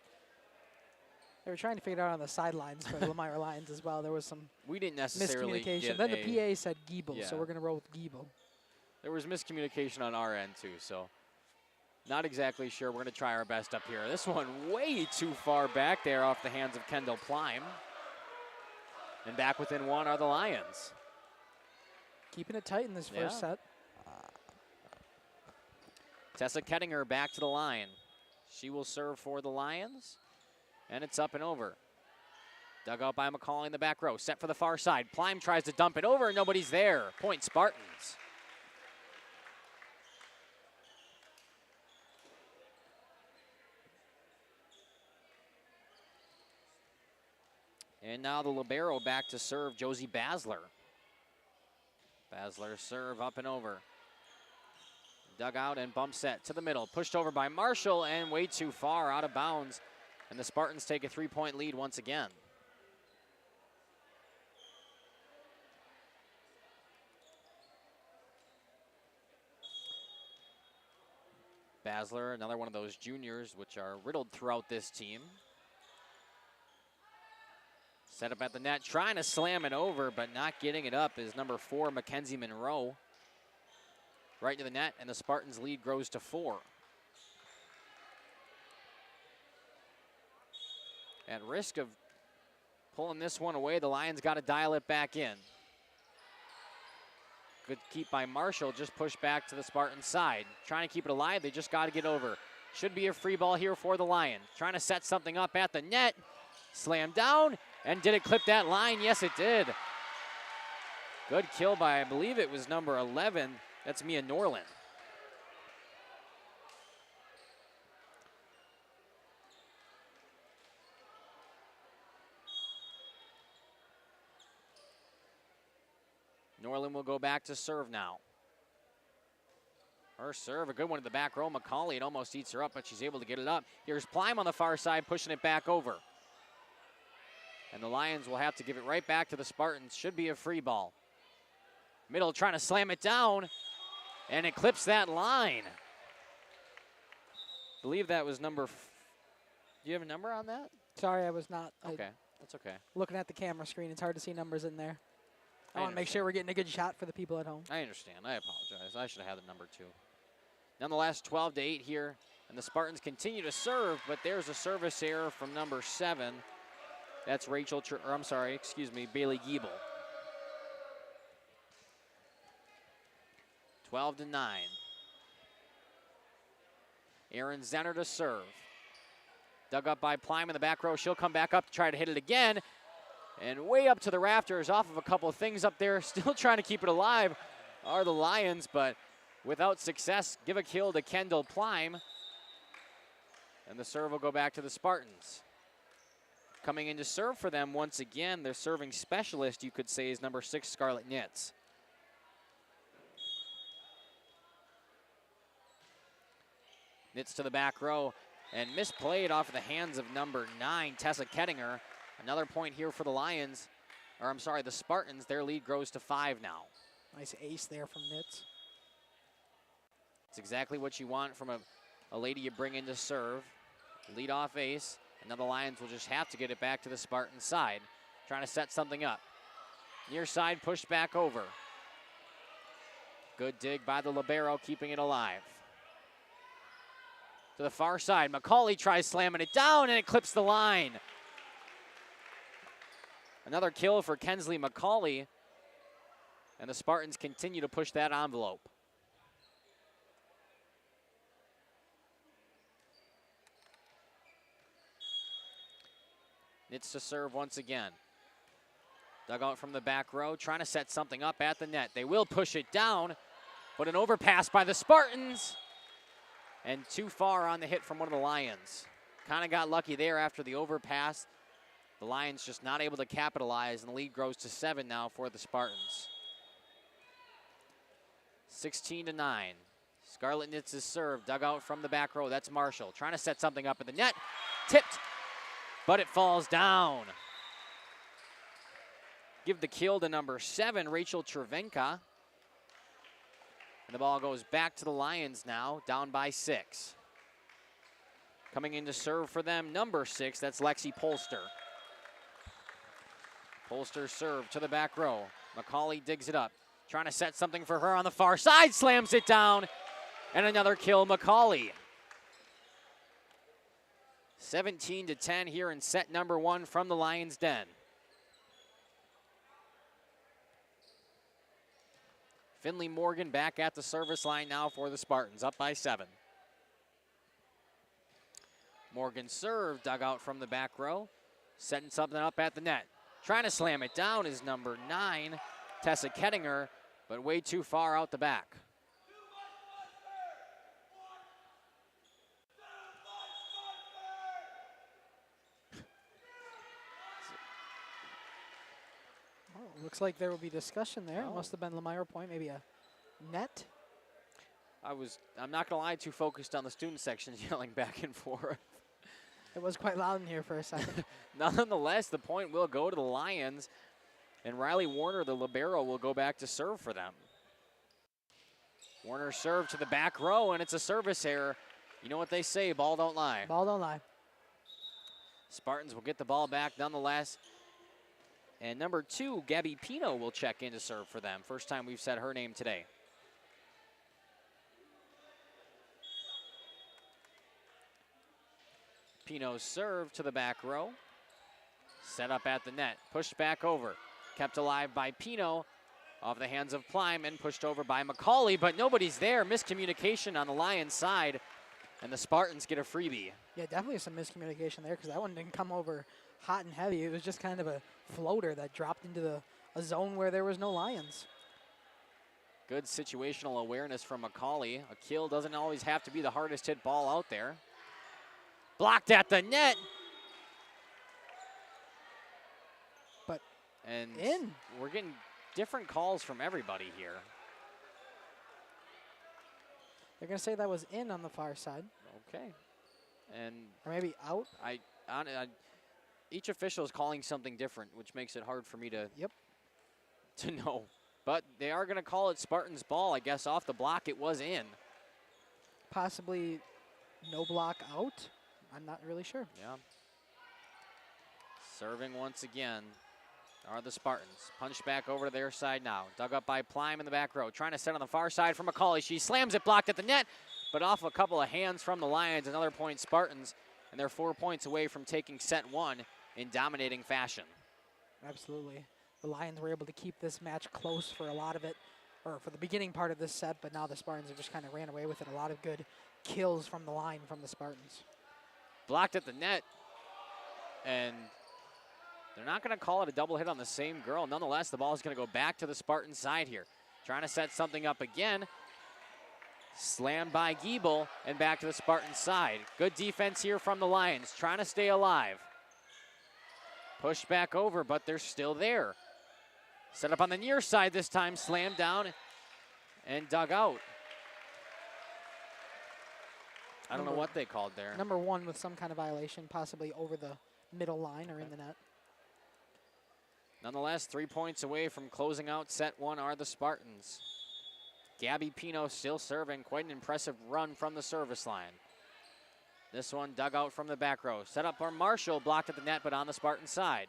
They were trying to figure it out on the sidelines for the Lomira Lions as well. There was some we didn't necessarily miscommunication. Then the PA said Giebel, so we're going to roll with Giebel. There was miscommunication on our end too, so not exactly sure. We're going to try our best up here. This one way too far back there off the hands of Kendall Plime. And back within 1 are the Lions. Keeping it tight in this first set. Tessa Kettinger back to the line. She will serve for the Lions. And it's up and over. Dug out by McCauley in the back row. Set for the far side. Plime tries to dump it over, and nobody's there. Point Spartans. And now the libero back to serve, Josie Basler. Basler serve up and over. Dug out and bump set to the middle. Pushed over by Marshall and way too far, out of bounds. And the Spartans take a 3-point lead once again. Basler, another one of those juniors which are riddled throughout this team. Set up at the net, trying to slam it over, but not getting it up is number 4, Mackenzie Monroe. Right to the net, and the Spartans' lead grows to 4. At risk of pulling this one away, the Lions got to dial it back in. Good keep by Marshall, just pushed back to the Spartans' side. Trying to keep it alive, they just got to get over. Should be a free ball here for the Lions. Trying to set something up at the net. Slam down, and did it clip that line? Yes, it did. Good kill by, I believe it was number 11. That's Mia Norland. Norland will go back to serve now. Her serve, a good one in the back row. McCauley, it almost eats her up, but she's able to get it up. Here's Plime on the far side, pushing it back over. And the Lions will have to give it right back to the Spartans. Should be a free ball. Middle trying to slam it down, and it clips that line. I believe that was number, do you have a number on that? Sorry, I was not. Okay, that's okay. Looking at the camera screen, it's hard to see numbers in there. I want to make sure we're getting a good shot for the people at home. I understand. I apologize. I should have had the number 2. Nonetheless, 12-8 here, and the Spartans continue to serve, but there's a service error from number 7. That's Bailey Giebel. 12-9. Aaron Zenner to serve. Dug up by Plime in the back row. She'll come back up to try to hit it again. And way up to the rafters off of a couple of things up there. Still trying to keep it alive are the Lions, but without success, give a kill to Kendall Plime. And the serve will go back to the Spartans. Coming in to serve for them once again, their serving specialist, you could say, is number 6, Scarlett Nitz. Nitz to the back row and misplayed off of the hands of number 9, Tessa Kettinger. Another point here for the Lions, or I'm sorry, the Spartans. Their lead grows to 5 now. Nice ace there from Nitz. It's exactly what you want from a lady you bring in to serve. Lead off ace. And now the Lions will just have to get it back to the Spartan side. Trying to set something up. Near side pushed back over. Good dig by the libero, keeping it alive. To the far side, McCauley tries slamming it down, and it clips the line. Another kill for Kensley McCauley. And the Spartans continue to push that envelope. Nitz to serve once again. Dug out from the back row, trying to set something up at the net. They will push it down, but an overpass by the Spartans. And too far on the hit from one of the Lions. Kind of got lucky there after the overpass. The Lions just not able to capitalize, and the lead grows to 7 now for the Spartans. 16-9. Scarlett Nitz is served, dug out from the back row. That's Marshall trying to set something up at the net. Tipped, but it falls down. Give the kill to number 7, Rachel Cervenka. And the ball goes back to the Lions now, down by 6. Coming in to serve for them, number 6, that's Lexi Polster. Polster served to the back row. McCauley digs it up, trying to set something for her on the far side, slams it down, and another kill, McCauley. 17-10 here in set number 1 from the Lions' Den. Finley Morgan back at the service line now for the Spartans, up by 7. Morgan served, dug out from the back row, setting something up at the net. Trying to slam it down is number 9, Tessa Kettinger, but way too far out the back. Looks like there will be discussion there. It must have been Lomira point, maybe a net. I'm not gonna lie, too focused on the student sections yelling back and forth. It was quite loud in here for a second. Nonetheless, the point will go to the Lions, and Riley Warner, the libero, will go back to serve for them. Warner served to the back row, and it's a service error. You know what they say, ball don't lie. Ball don't lie. Spartans will get the ball back nonetheless. And number 2, Gabby Pino will check in to serve for them. First time we've said her name today. Pino's serve to the back row. Set up at the net. Pushed back over. Kept alive by Pino. Off the hands of Plime and pushed over by McCauley, but nobody's there. Miscommunication on the Lions side, and the Spartans get a freebie. Yeah, definitely some miscommunication there because that one didn't come over hot and heavy. It was just kind of a floater that dropped into a zone where there was no Lions. Good situational awareness from McCauley. A kill doesn't always have to be the hardest hit ball out there. Blocked at the net. But and in. We're getting different calls from everybody here. They're going to say that was in on the far side. Okay. And or maybe out. Each official is calling something different, which makes it hard for me to know. But they are going to call it Spartans ball. I guess off the block it was in. Possibly no block out. I'm not really sure. Yeah. Serving once again are the Spartans. Punched back over to their side now. Dug up by Plime in the back row. Trying to set on the far side for McCauley. She slams it, blocked at the net, but off a couple of hands from the Lions. Another point Spartans, and they're 4 points away from taking set 1 in dominating fashion. Absolutely. The Lions were able to keep this match close for a lot of it, or for the beginning part of this set, but now the Spartans have just kind of ran away with it. A lot of good kills from the line from the Spartans. Blocked at the net, and they're not going to call it a double hit on the same girl. Nonetheless, the ball is going to go back to the Spartan side here. Trying to set something up again. Slammed by Giebel and back to the Spartan side. Good defense here from the Lions, trying to stay alive. Pushed back over, but they're still there. Set up on the near side this time, slammed down and dug out. I don't know what they called there. Number 1 with some kind of violation, possibly over the middle line or in the net. Nonetheless, 3 points away from closing out set 1 are the Spartans. Gabby Pino still serving. Quite an impressive run from the service line. This one dug out from the back row. Set up for Marshall, blocked at the net, but on the Spartan side.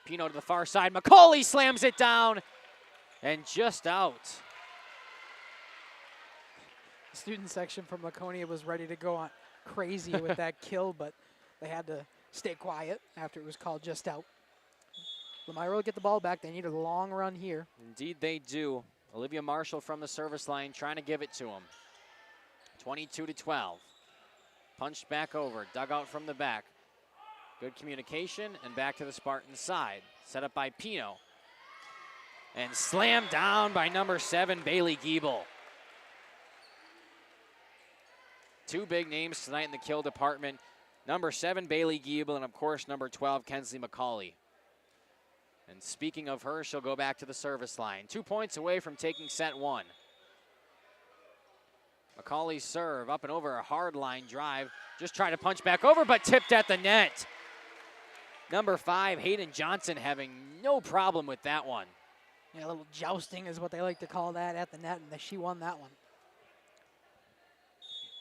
Pino to the far side. McCauley slams it down and just out. The student section from Laconia was ready to go on crazy with that kill, but they had to stay quiet after it was called just out. Lomira will get the ball back. They need a long run here. Indeed they do. Olivia Marshall from the service line trying to give it to him. 22-12. Punched back over, dug out from the back. Good communication and back to the Spartan side. Set up by Pino. And slammed down by number 7, Bailey Giebel. 2 big names tonight in the kill department. Number 7, Bailey Giebel, and of course number 12, Kensley McCauley. And speaking of her, she'll go back to the service line. 2 points away from taking set 1. McCauley's serve up and over a hard line drive. Just trying to punch back over, but tipped at the net. Number 5, Hayden Johnson, having no problem with that one. Yeah, a little jousting is what they like to call that at the net, and she won that one.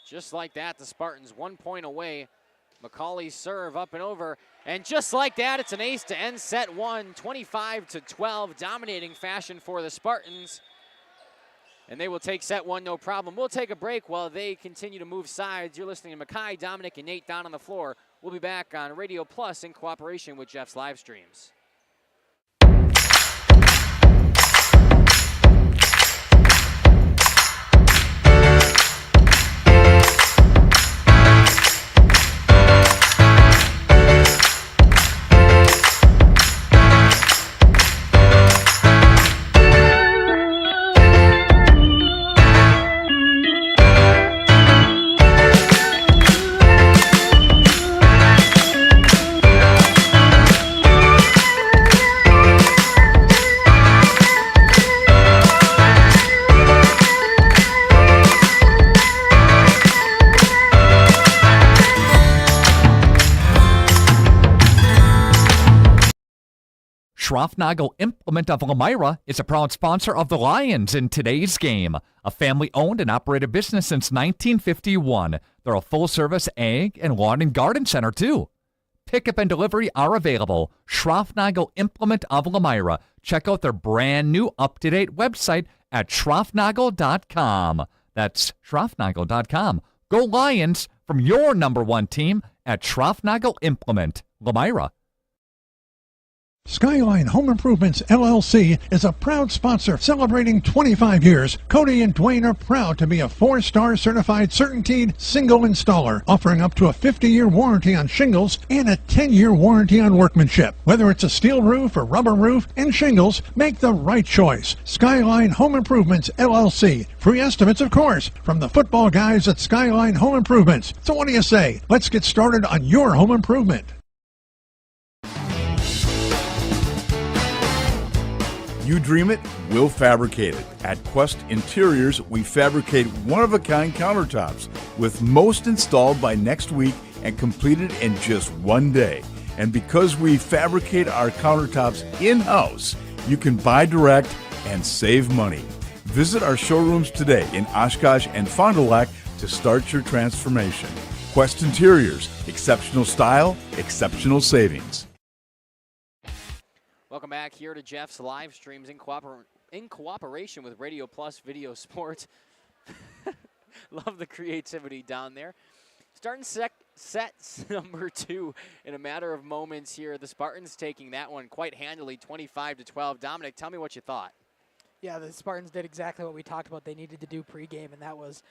Just like that, the Spartans 1 point away. McCauley's serve up and over, and just like that, it's an ace to end set 1, 25-12, dominating fashion for the Spartans. And they will take set 1, no problem. We'll take a break while they continue to move sides. You're listening to Makai, Dominic, and Nate down on the floor. We'll be back on Radio Plus in cooperation with Jeff's Livestreams. Schroffnagel Implement of Lomira is a proud sponsor of the Lions in today's game. A family-owned and operated business since 1951. They're a full-service ag and lawn and garden center, too. Pickup and delivery are available. Schroffnagel Implement of Lomira. Check out their brand new up-to-date website at schroffnagel.com. That's schroffnagel.com. Go Lions from your #1 team at Schroffnagel Implement, Lomira. Skyline Home Improvements LLC is a proud sponsor celebrating 25 years. Cody and Dwayne are proud to be a 4-star certified CertainTeed single installer, offering up to a 50-year warranty on shingles and a 10-year warranty on workmanship. Whether it's a steel roof or rubber roof and shingles, make the right choice. Skyline Home Improvements LLC. Free estimates, of course, from the football guys at Skyline Home Improvements. So what do you say? Let's get started on your home improvement. You dream it, we'll fabricate it. At Quest Interiors, we fabricate one-of-a-kind countertops, with most installed by next week and completed in just one day. And because we fabricate our countertops in-house, you can buy direct and save money. Visit our showrooms today in Oshkosh and Fond du Lac to start your transformation. Quest Interiors, exceptional style, exceptional savings. Welcome back here to Jeff's live streams in cooperation with Radio Plus Video Sports. Love the creativity down there. Starting set number 2 in a matter of moments here. The Spartans taking that one quite handily, 25-12. Dominic, tell me what you thought. Yeah, the Spartans did exactly what we talked about they needed to do pregame, and that was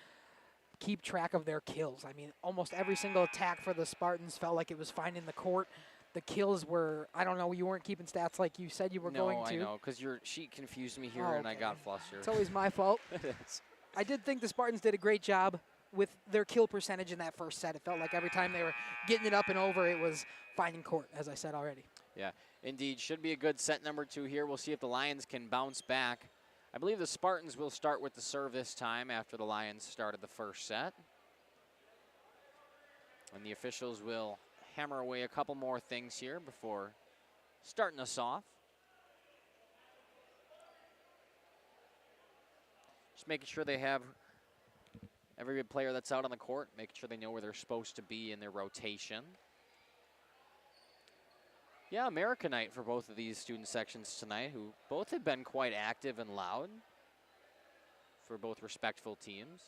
keep track of their kills. I mean, almost every single attack for the Spartans felt like it was finding the court. The kills were, I don't know, you weren't keeping stats like you said you were going to. No, I know, because your sheet confused me here and I got flustered. It's always my fault. I did think the Spartans did a great job with their kill percentage in that first set. It felt like every time they were getting it up and over, it was finding court, as I said already. Yeah, indeed. Should be a good set number 2 here. We'll see if the Lions can bounce back. I believe the Spartans will start with the serve this time after the Lions started the first set. And the officials will hammer away a couple more things here before starting us off. Just making sure they have every player that's out on the court, making sure they know where they're supposed to be in their rotation. Yeah, Americanite for both of these student sections tonight, who both have been quite active and loud for both respectful teams.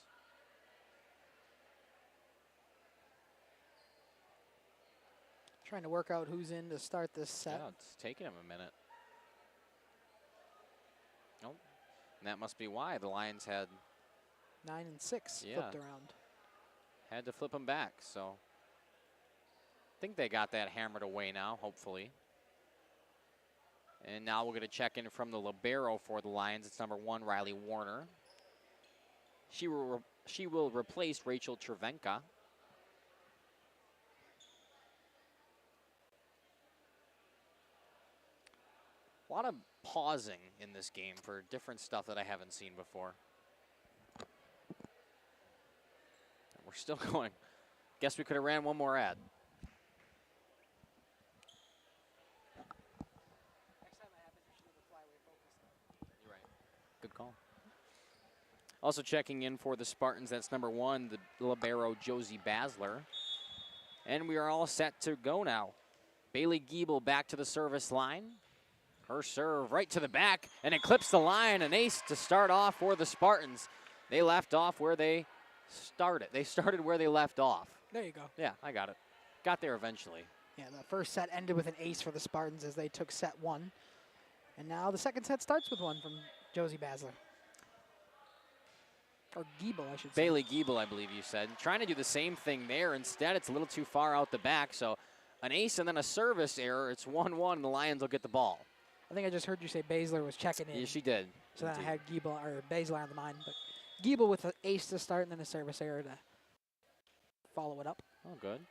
Trying to work out who's in to start this set. Yeah, it's taking him a minute. Nope. And that must be why the Lions had 9 and 6 flipped around. Had to flip them back, so I think they got that hammered away now, hopefully. And now we're going to check in from the libero for the Lions. It's number 1, Riley Warner. She will replace Rachel Cervenka. A lot of pausing in this game for different stuff that I haven't seen before. We're still going. Guess we could have ran one more ad. You're right. Good call. Also checking in for the Spartans, that's number 1, the libero Josie Basler. And we are all set to go now. Bailey Giebel back to the service line. Her serve right to the back, and it clips the line. An ace to start off for the Spartans. They left off where they started. They started where they left off. There you go. Yeah, I got it. Got there eventually. Yeah, the first set ended with an ace for the Spartans as they took set 1. And now the second set starts with one from Josie Basler. Or Giebel, I should say. Bailey Giebel, I believe you said. Trying to do the same thing there. Instead, it's a little too far out the back. So an ace and then a service error. It's 1-1, and the Lions will get the ball. I think I just heard you say Basler was checking in. Yeah, she did. So then I had Giebel or Basler on the mind. But Giebel with an ace to start and then a service error to follow it up. Oh, good.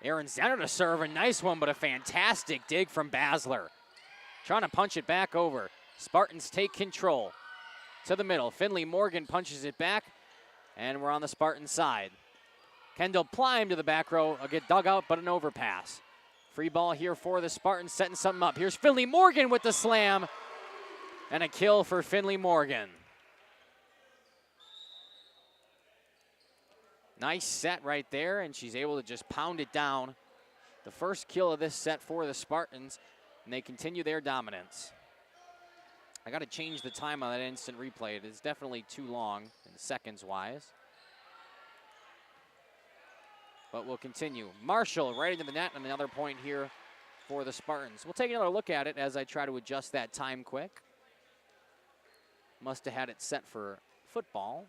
Aaron Zenner to serve. A nice one, but a fantastic dig from Basler. Trying to punch it back over. Spartans take control. To the middle. Finley Morgan punches it back. And we're on the Spartan side. Kendall Plime to the back row. I'll get dug out, but an overpass. Free ball here for the Spartans, setting something up. Here's Finley Morgan with the slam, and a kill for Finley Morgan. Nice set right there, and she's able to just pound it down. The first kill of this set for the Spartans, and they continue their dominance. I got to change the time on that instant replay. It is definitely too long in seconds-wise. But we'll continue. Marshall right into the net, and another point here for the Spartans. We'll take another look at it as I try to adjust that time quick. Must have had it set for football.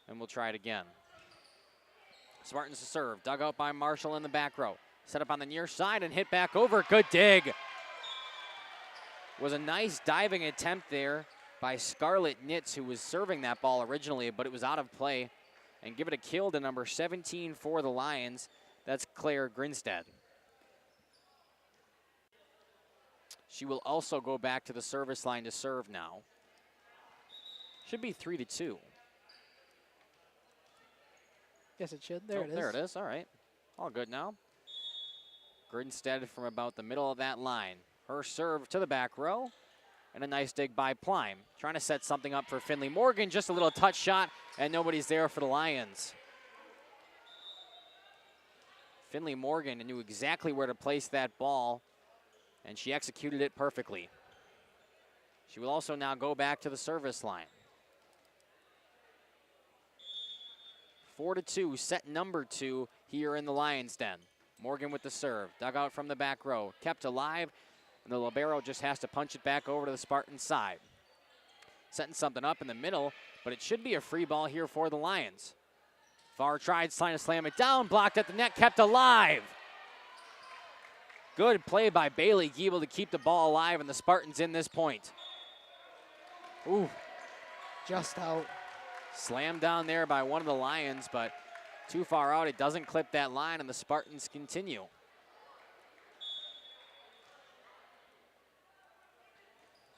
And we'll try it again. Spartans to serve, dug out by Marshall in the back row. Set up on the near side and hit back over. Good dig. Was a nice diving attempt there by Scarlett Nitz, who was serving that ball originally, but it was out of play. And give it a kill to number 17 for the Lions. That's Claire Grinstead. She will also go back to the service line to serve now. Should be 3-2. Yes, it should. There it is. There it is. All right. All good now. Grinstead from about the middle of that line. Her serve to the back row. And a nice dig by Plime. Trying to set something up for Finley Morgan. Just a little touch shot, and nobody's there for the Lions. Finley Morgan knew exactly where to place that ball, and she executed it perfectly. She will also now go back to the service line. 4-2, set number 2 here in the Lions' Den. Morgan with the serve, dug out from the back row, kept alive, and the libero just has to punch it back over to the Spartan side. Setting something up in the middle, but it should be a free ball here for the Lions. Farr tried trying to slam it down, blocked at the net, kept alive. Good play by Bailey Giebel to keep the ball alive, and the Spartans in this point. Ooh. Just out. Slammed down there by one of the Lions, but too far out. It doesn't clip that line, and the Spartans continue.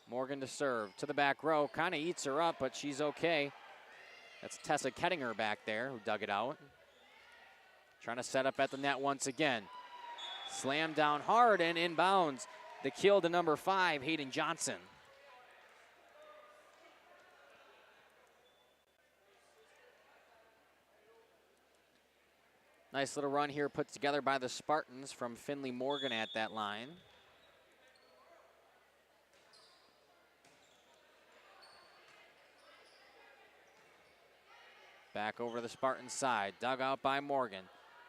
Morgan to serve, to the back row, kind of eats her up, but she's okay. That's Tessa Kettinger back there who dug it out. Trying to set up at the net once again. Slammed down hard and inbounds. The kill to number 5, Hayden Johnson. Nice little run here put together by the Spartans from Finley Morgan at that line. Back over the Spartan side, dug out by Morgan.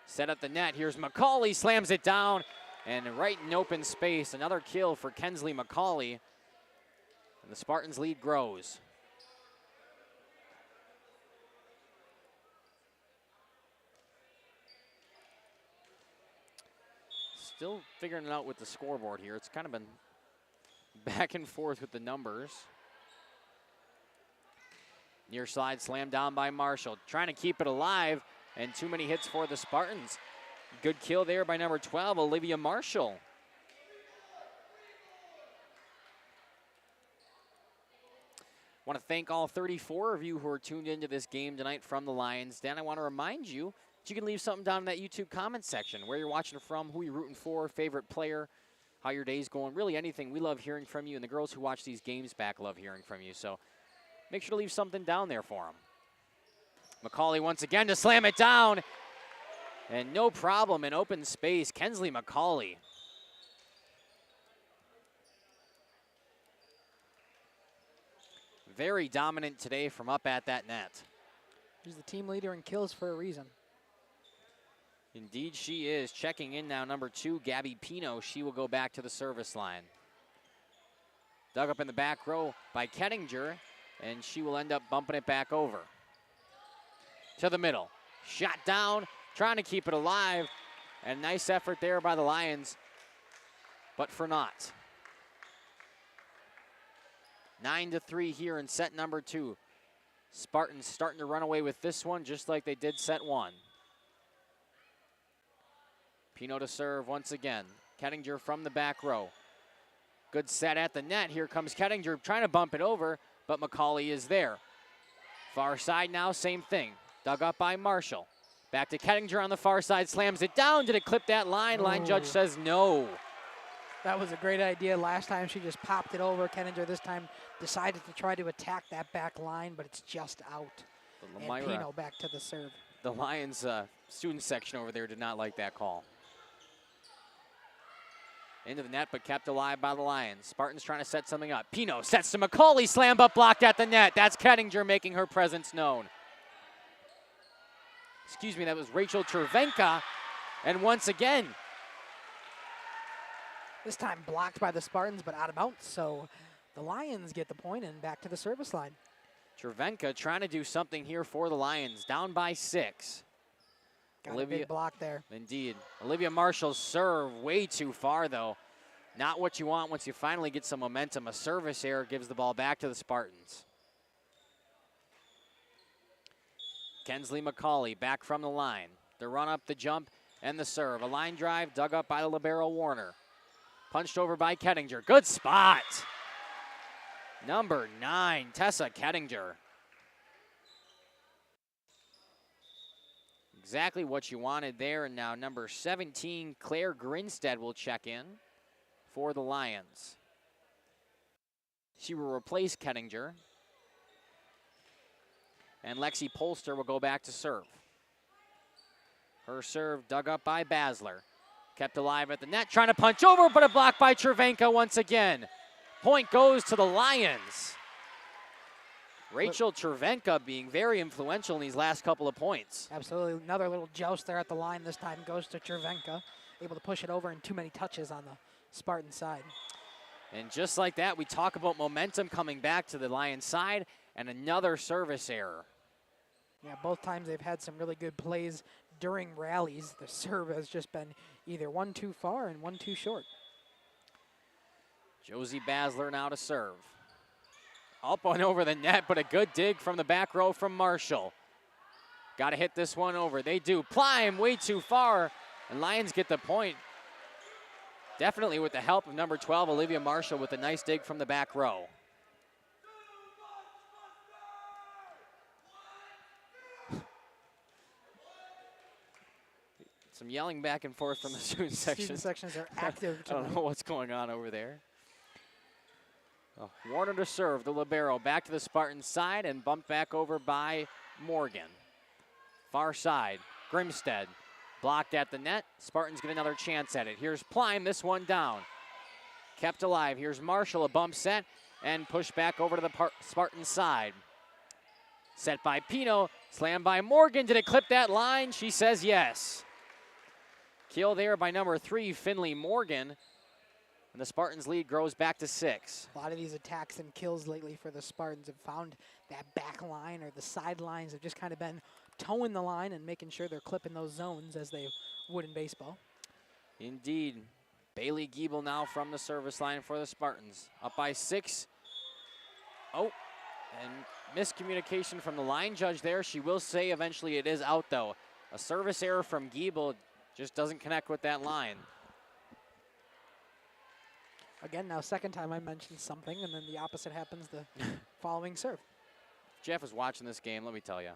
Set up the net, here's McCauley, slams it down, and right in open space, another kill for Kensley McCauley. And the Spartans' lead grows. Still figuring it out with the scoreboard here. It's kind of been back and forth with the numbers. Near side slammed down by Marshall. Trying to keep it alive, and too many hits for the Spartans. Good kill there by number 12, Olivia Marshall. Want to thank all 34 of you who are tuned into this game tonight from the Lions Den. I want to remind you that you can leave something down in that YouTube comment section, where you're watching from, who you're rooting for, favorite player, how your day's going, really anything. We love hearing from you, and the girls who watch these games back love hearing from you. So make sure to leave something down there for them. McCauley once again to slam it down. And no problem in open space, Kensley McCauley. Very dominant today from up at that net. She's the team leader in kills for a reason. Indeed she is. Checking in now, number 2, Gabby Pino. She will go back to the service line. Dug up in the back row by Kettinger, and she will end up bumping it back over. To the middle. Shot down, trying to keep it alive. And nice effort there by the Lions, but for naught. 9-3 here in set number 2. Spartans starting to run away with this one just like they did set 1. Pino to serve once again. Kettinger from the back row. Good set at the net. Here comes Kettinger trying to bump it over, but McCauley is there. Far side now, same thing. Dug up by Marshall. Back to Kettinger on the far side, slams it down. Did it clip that line? Line judge says no. That was a great idea. Last time she just popped it over. Kettinger this time decided to try to attack that back line, but it's just out. And Pino back to the serve. The Lions student section over there did not like that call. Into the net, but kept alive by the Lions. Spartans trying to set something up. Pino sets to McCauley, slam but blocked at the net. That's Kettinger making her presence known. Excuse me, that was Rachel Chervenka. And once again, this time blocked by the Spartans, but out of bounds. So the Lions get the point and back to the service line. Chervenka trying to do something here for the Lions. Down by 6. Got a big block there. Indeed. Olivia Marshall's serve way too far, though. Not what you want once you finally get some momentum. A service error gives the ball back to the Spartans. Kensley McCauley back from the line. The run up, the jump, and the serve. A line drive dug up by the libero Warner. Punched over by Kettinger. Good spot. Number 9, Tessa Kettinger. Exactly what you wanted there. And now number 17, Claire Grinstead will check in for the Lions. She will replace Kettinger. And Lexi Polster will go back to serve. Her serve dug up by Basler. Kept alive at the net, trying to punch over, but a block by Chervenka once again. Point goes to the Lions. Rachel Chervenka being very influential in these last couple of points. Absolutely. Another little joust there at the line. This time goes to Chervenka. Able to push it over and too many touches on the Spartan side. And just like that, we talk about momentum coming back to the Lions side and another service error. Yeah, both times they've had some really good plays during rallies. The serve has just been either one too far and one too short. Josie Basler now to serve. Up and over the net, but a good dig from the back row from Marshall. Got to hit this one over. They do. Plime way too far, and Lions get the point. Definitely with the help of number 12, Olivia Marshall, with a nice dig from the back row. Some yelling back and forth from the student section. Student sections are active I don't know what's going on over there. Oh, Warner to serve, the libero back to the Spartan side and bumped back over by Morgan. Far side, Grimstead blocked at the net. Spartans get another chance at it. Here's Plime, this one down. Kept alive. Here's Marshall, a bump set and pushed back over to the Spartan side. Set by Pino, slammed by Morgan. Did it clip that line? She says yes. Kill there by number 3, Finley Morgan. And the Spartans' lead grows back to 6. A lot of these attacks and kills lately for the Spartans have found that back line or the sidelines have just kind of been towing the line and making sure they're clipping those zones as they would in baseball. Indeed. Bailey Giebel now from the service line for the Spartans. Up by 6. Oh, and miscommunication from the line judge there. She will say eventually it is out, though. A service error from Giebel just doesn't connect with that line. Again, now second time I mentioned something, and then the opposite happens the following serve. Jeff is watching this game, let me tell you.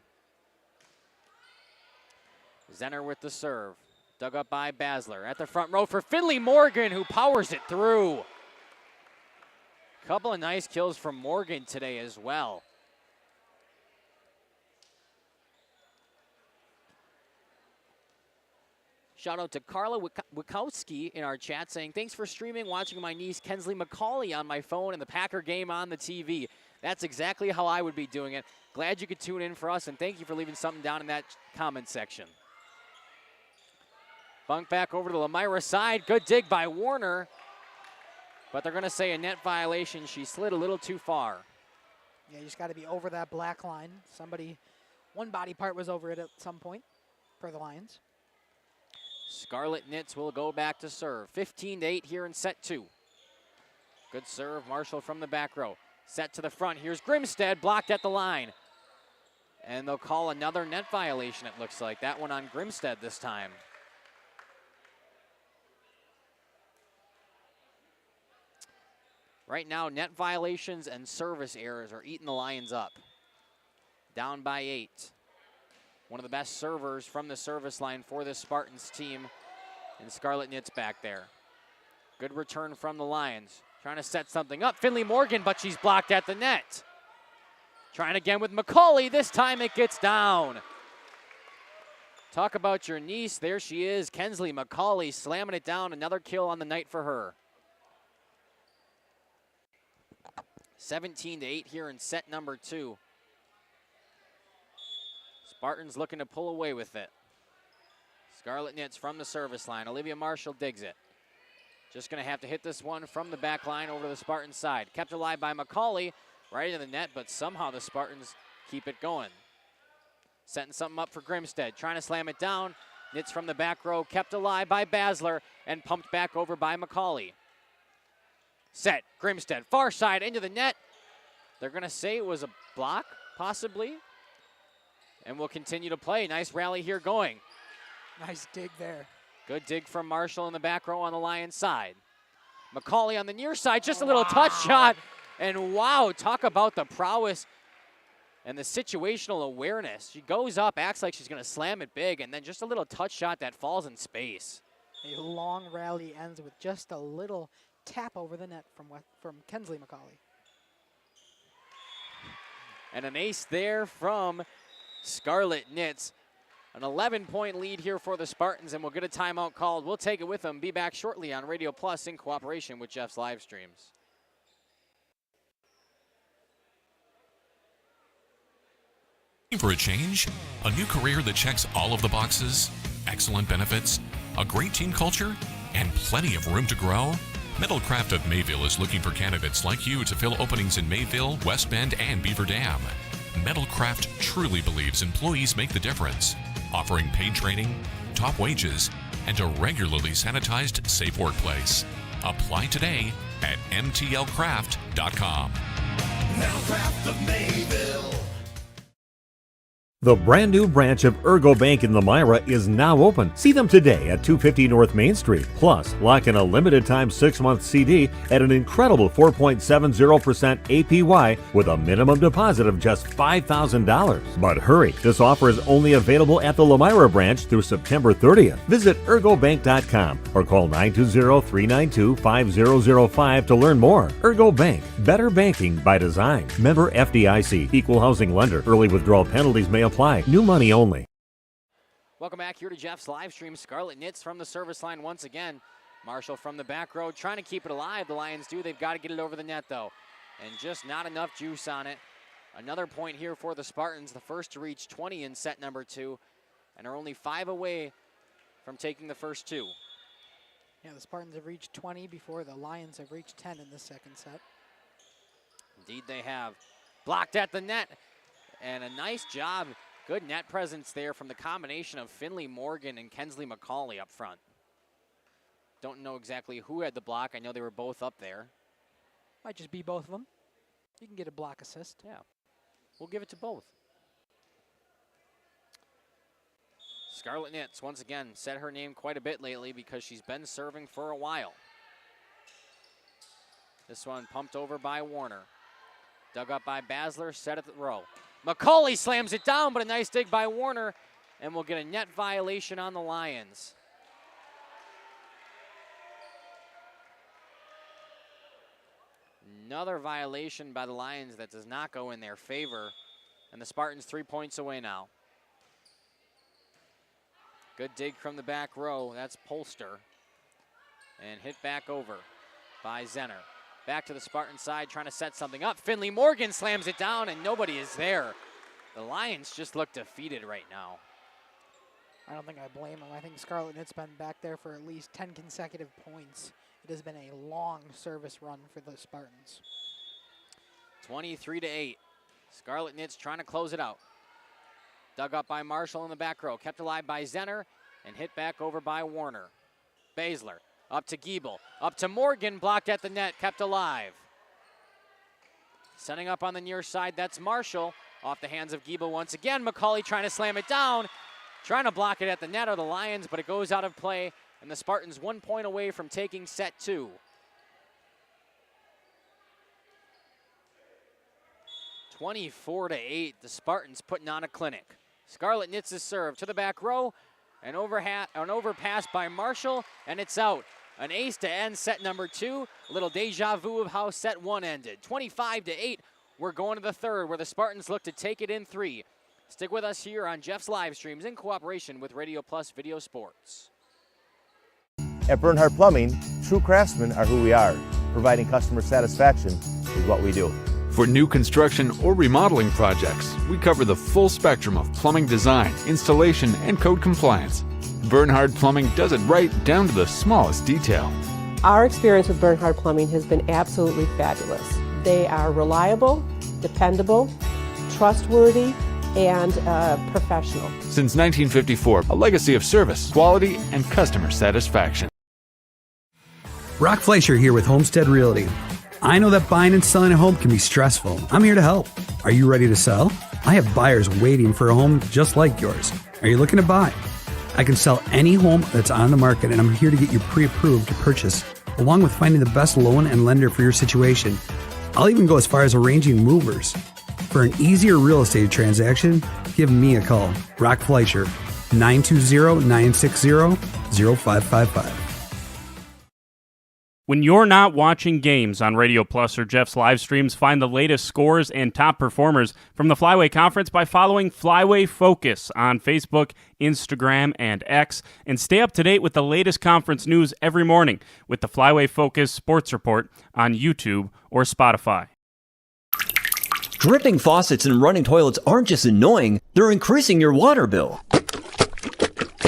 Zenner with the serve. Dug up by Basler. At the front row for Finley Morgan, who powers it through. Couple of nice kills from Morgan today as well. Shout out to Carla Wikowski in our chat saying, thanks for streaming, watching my niece Kensley McCauley on my phone and the Packer game on the TV. That's exactly how I would be doing it. Glad you could tune in for us, and thank you for leaving something down in that comment section. Bunk back over to the Lomira side. Good dig by Warner. But they're going to say a net violation. She slid a little too far. Yeah, you just got to be over that black line. One body part was over it at some point for the Lions. Scarlet Knits will go back to serve. 15-8 here in set 2. Good serve, Marshall from the back row. Set to the front. Here's Grimstead, blocked at the line. And they'll call another net violation, it looks like. That one on Grimstead this time. Right now, net violations and service errors are eating the Lions up. Down by 8. one of the best servers from the service line for this Spartans team. And Scarlet Knits back there. Good return from the Lions. Trying to set something up. Finley Morgan, but she's blocked at the net. Trying again with McCauley. This time it gets down. Talk about your niece. There she is. Kensley McCauley slamming it down. Another kill on the night for her. 17-8 here in set number 2. Spartans looking to pull away with it. Scarlet Knits from the service line. Olivia Marshall digs it. Just going to have to hit this one from the back line over to the Spartan side. Kept alive by McCauley. Right into the net, but somehow the Spartans keep it going. Setting something up for Grimstead. Trying to slam it down. Knits from the back row. Kept alive by Basler and pumped back over by McCauley. Set. Grimstead. Far side into the net. They're going to say it was a block, possibly. And we'll continue to play. Nice rally here going. Nice dig there. Good dig from Marshall in the back row on the Lions side. McCauley on the near side. Just a little touch shot. And wow, talk about the prowess and the situational awareness. She goes up, acts like she's going to slam it big, and then just a little touch shot that falls in space. A long rally ends with just a little tap over the net from Kensley McCauley. And an ace there from Scarlet Knits. An 11-point lead here for the Spartans, and we'll get a timeout called. We'll take it with them. Be back shortly on Radio Plus in cooperation with Jeff's Livestreams. For a change? A new career that checks all of the boxes? Excellent benefits? A great team culture? And plenty of room to grow? Metalcraft of Mayville is looking for candidates like you to fill openings in Mayville, West Bend, and Beaver Dam. Metalcraft truly believes employees make the difference, offering paid training, top wages, and a regularly sanitized, safe workplace. Apply today at mtlcraft.com. Metalcraft of Mayville. The brand new branch of Ergo Bank in Lomira is now open. See them today at 250 North Main Street. Plus, lock in a limited time 6-month CD at an incredible 4.70% APY with a minimum deposit of just $5,000. But hurry, this offer is only available at the Lomira branch through September 30th. Visit ergobank.com or call 920-392-5005 to learn more. Ergo Bank, better banking by design. Member FDIC, equal housing lender. Early withdrawal penalties may apply. New money only. Welcome back here to Jeff's live stream. Scarlet Knits from the service line once again. Marshall from the back row trying to keep it alive. The Lions do. They've got to get it over the net, though. And just not enough juice on it. Another point here for the Spartans, the first to reach 20 in set number 2, and are only 5 away from taking the first 2. Yeah, the Spartans have reached 20 before the Lions have reached 10 in the second set. Indeed they have. Blocked at the net. And a nice job, good net presence there from the combination of Finley Morgan and Kensley McCauley up front. Don't know exactly who had the block. I know they were both up there. Might just be both of them. You can get a block assist. Yeah, we'll give it to both. Scarlet Knits, once again, said her name quite a bit lately because she's been serving for a while. This one pumped over by Warner. Dug up by Basler, set at the row. McCauley slams it down, but a nice dig by Warner, and we'll get a net violation on the Lions. Another violation by the Lions that does not go in their favor, and the Spartans 3 points away now. Good dig from the back row, that's Polster, and hit back over by Zenner. Back to the Spartan side, trying to set something up. Finley Morgan slams it down, and nobody is there. The Lions just look defeated right now. I don't think I blame them. I think Scarlet Knits been back there for at least 10 consecutive points. It has been a long service run for the Spartans. 23-8. Scarlet Knits trying to close it out. Dug up by Marshall in the back row. Kept alive by Zenner, and hit back over by Warner. Basler. Up to Giebel, up to Morgan, blocked at the net, kept alive. Setting up on the near side, that's Marshall. Off the hands of Giebel once again. McCauley trying to slam it down. Trying to block it at the net of the Lions, but it goes out of play, and the Spartans 1 point away from taking set 2. 24-8, the Spartans putting on a clinic. Scarlett Nitz's serve to the back row. An overpass by Marshall, and it's out. An ace to end set number 2. A little deja vu of how set 1 ended. 25-8. We're going to the third, where the Spartans look to take it in 3. Stick with us here on Jeff's live streams in cooperation with Radio Plus Video Sports. At Bernhardt Plumbing, true craftsmen are who we are. Providing customer satisfaction is what we do. For new construction or remodeling projects, we cover the full spectrum of plumbing design, installation, and code compliance. Bernhardt Plumbing does it right down to the smallest detail. Our experience with Bernhardt Plumbing has been absolutely fabulous. They are reliable, dependable, trustworthy, and professional. Since 1954, a legacy of service, quality, and customer satisfaction. Brock Fleischer here with Homestead Realty. I know that buying and selling a home can be stressful. I'm here to help. Are you ready to sell? I have buyers waiting for a home just like yours. Are you looking to buy? I can sell any home that's on the market, and I'm here to get you pre-approved to purchase, along with finding the best loan and lender for your situation. I'll even go as far as arranging movers. For an easier real estate transaction, give me a call. Brock Fleischer, 920-960-0555. When you're not watching games on Radio Plus or Jeff's live streams, find the latest scores and top performers from the Flyway Conference by following Flyway Focus on Facebook, Instagram, and X, and stay up to date with the latest conference news every morning with the Flyway Focus Sports Report on YouTube or Spotify. Dripping faucets and running toilets aren't just annoying, they're increasing your water bill.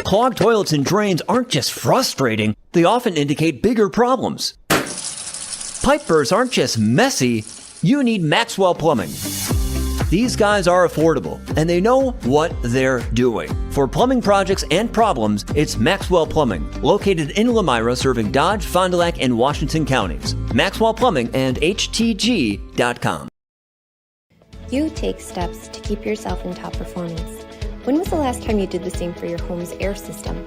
Clogged toilets and drains aren't just frustrating, they often indicate bigger problems. Pipe bursts aren't just messy, you need Maxwell Plumbing. These guys are affordable, and they know what they're doing. For plumbing projects and problems, it's Maxwell Plumbing, located in Lomira, serving Dodge, Fond du Lac, and Washington counties. Maxwell Plumbing and HTG.com. You take steps to keep yourself in top performance. When was the last time you did the same for your home's air system?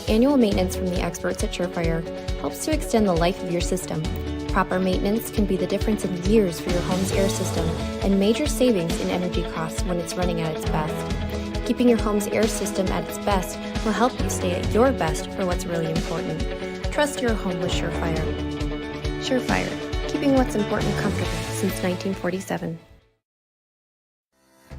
Annual maintenance from the experts at Surefire helps to extend the life of your system. Proper maintenance can be the difference in years for your home's air system and major savings in energy costs when it's running at its best. Keeping your home's air system at its best will help you stay at your best for what's really important. Trust your home with Surefire. Surefire, keeping what's important comfortable since 1947.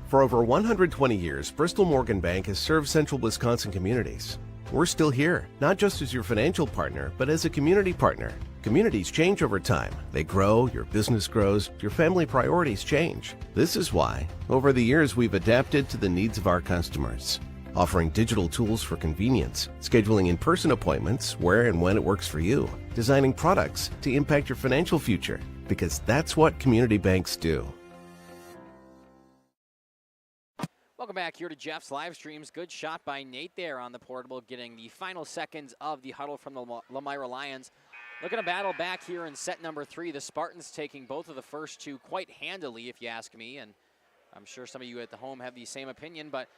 For over 120 years, Bristol Morgan Bank has served central Wisconsin communities. We're still here, not just as your financial partner, but as a community partner. Communities change over time. They grow, your business grows, your family priorities change. This is why, over the years, we've adapted to the needs of our customers, offering digital tools for convenience, scheduling in-person appointments where and when it works for you, designing products to impact your financial future, because that's what community banks do. Welcome back here to Jeff's live streams. Good shot by Nate there on the portable, getting the final seconds of the huddle from the Lomira Lions. Looking to battle back here in set number 3. The Spartans taking both of the first two quite handily, if you ask me, and I'm sure some of you at the home have the same opinion, but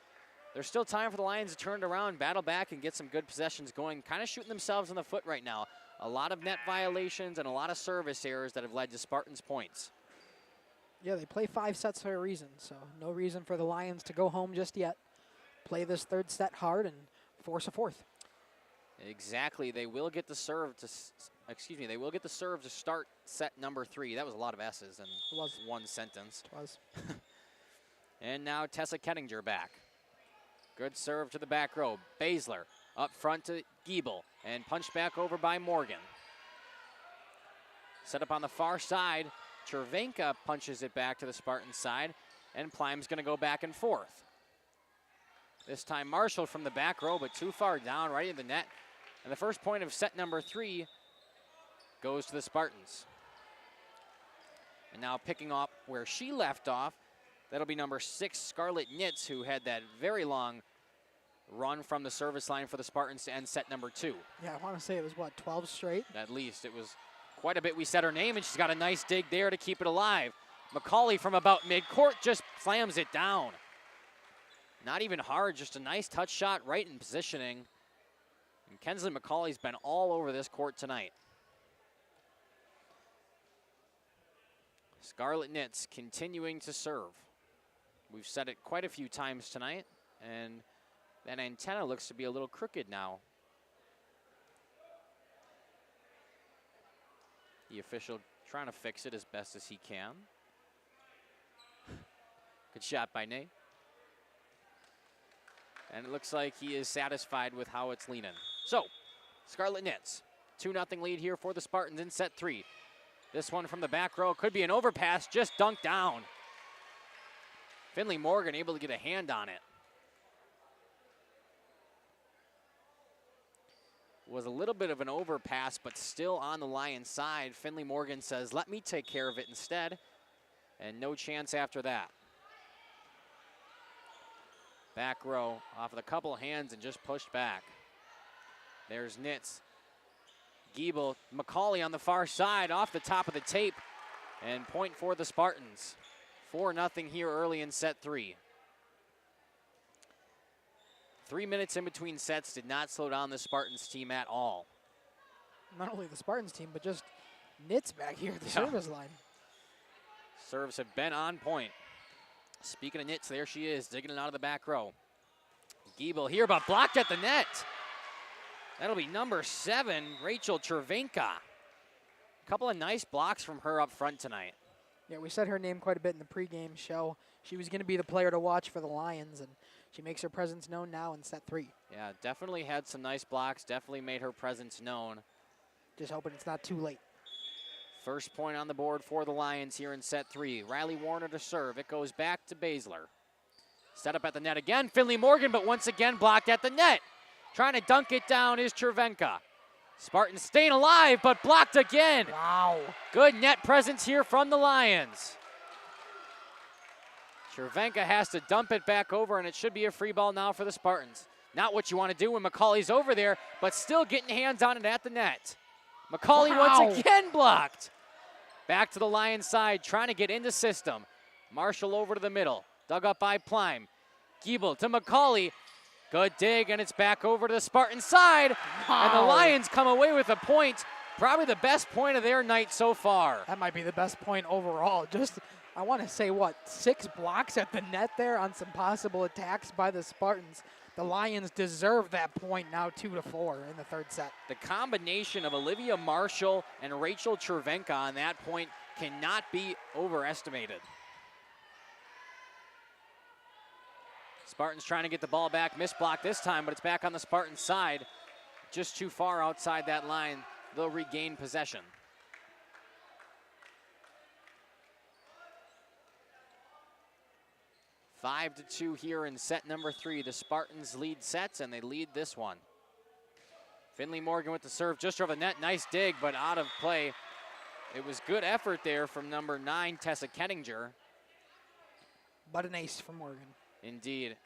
there's still time for the Lions to turn it around, battle back, and get some good possessions going. Kind of shooting themselves in the foot right now. A lot of net violations and a lot of service errors that have led to Spartans points. Yeah, they play 5 sets for a reason, so no reason for the Lions to go home just yet. Play this third set hard and force a fourth. Exactly. They will get the serve to, they will get the serve to start set number 3. That was a lot of S's in one sentence. It was. And now Tessa Kettinger back. Good serve to the back row. Baszler up front to Giebel and punched back over by Morgan. Set up on the far side. Cervenka punches it back to the Spartan side, and Plime's going to go back and forth. This time Marshall from the back row, but too far down, right in the net. And the first point of set number 3 goes to the Spartans. And now picking up where she left off, that'll be number 6, Scarlett Nitz, who had that very long run from the service line for the Spartans to end set number 2. Yeah, I want to say it was, 12 straight? At least. It was quite a bit. We said her name, and she's got a nice dig there to keep it alive. McCauley from about midcourt just slams it down. Not even hard, just a nice touch shot right in positioning. And Kensley McCauley's been all over this court tonight. Scarlett Nitz continuing to serve. We've said it quite a few times tonight. and that antenna looks to be a little crooked now. The official trying to fix it as best as he can. Good shot by Nate. And it looks like he is satisfied with how it's leaning. So, Scarlet Knits, 2-0 lead here for the Spartans in set 3. This one from the back row could be an overpass, just dunked down. Finley Morgan able to get a hand on it. Was a little bit of an overpass, but still on the Lions side. Finley Morgan says, let me take care of it instead. And no chance after that. Back row off with a couple hands and just pushed back. There's Nitz. Giebel, McCauley on the far side off the top of the tape. And point for the Spartans. 4-0 here early in set 3. 3 minutes in between sets did not slow down the Spartans team at all. Not only the Spartans team, but just Nitz back here at the service line. Serves have been on point. Speaking of Nitz, there she is, digging it out of the back row. Giebel here, but blocked at the net. That'll be number 7, Rachel Cervenka. A couple of nice blocks from her up front tonight. Yeah, we said her name quite a bit in the pregame show. She was going to be the player to watch for the Lions, and she makes her presence known now in set 3. Yeah, definitely had some nice blocks, definitely made her presence known. Just hoping it's not too late. First point on the board for the Lions here in set 3. Riley Warner to serve. It goes back to Baszler. Set up at the net again. Finley Morgan, but once again blocked at the net. Trying to dunk it down is Cervenka. Spartans staying alive, but blocked again. Wow. Good net presence here from the Lions. Cervenka has to dump it back over, and it should be a free ball now for the Spartans. Not what you want to do when McCauley's over there, but still getting hands on it at the net. McCauley once again blocked. Back to the Lions side, trying to get into system. Marshall over to the middle, dug up by Plime. Giebel to McCauley. Good dig, and it's back over to the Spartan side. Wow. And the Lions come away with a point, probably the best point of their night so far. That might be the best point overall. Just, I want to say, what, 6 blocks at the net there on some possible attacks by the Spartans. The Lions deserve that point now, 2-4 in the third set. The combination of Olivia Marshall and Rachel Cervenka on that point cannot be overestimated. Spartans trying to get the ball back. Missed block this time, but it's back on the Spartans side. Just too far outside that line. They'll regain possession. Five to 2 here in set number 3. The Spartans lead sets, and they lead this one. Finley Morgan with the serve just over the net. Nice dig, but out of play. It was good effort there from number 9, Tessa Kettinger. But an ace for Morgan. Indeed.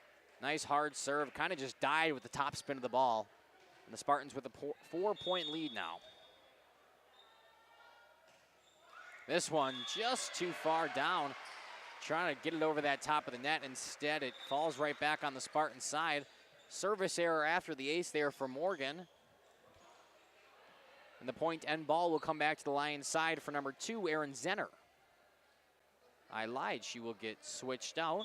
Nice hard serve. Kind of just died with the top spin of the ball. And the Spartans with a 4-point lead now. This one just too far down. Trying to get it over that top of the net. Instead, it falls right back on the Spartan side. Service error after the ace there for Morgan. And the point and ball will come back to the Lions side for number 2, Erin Zenner. I lied. She will get switched out.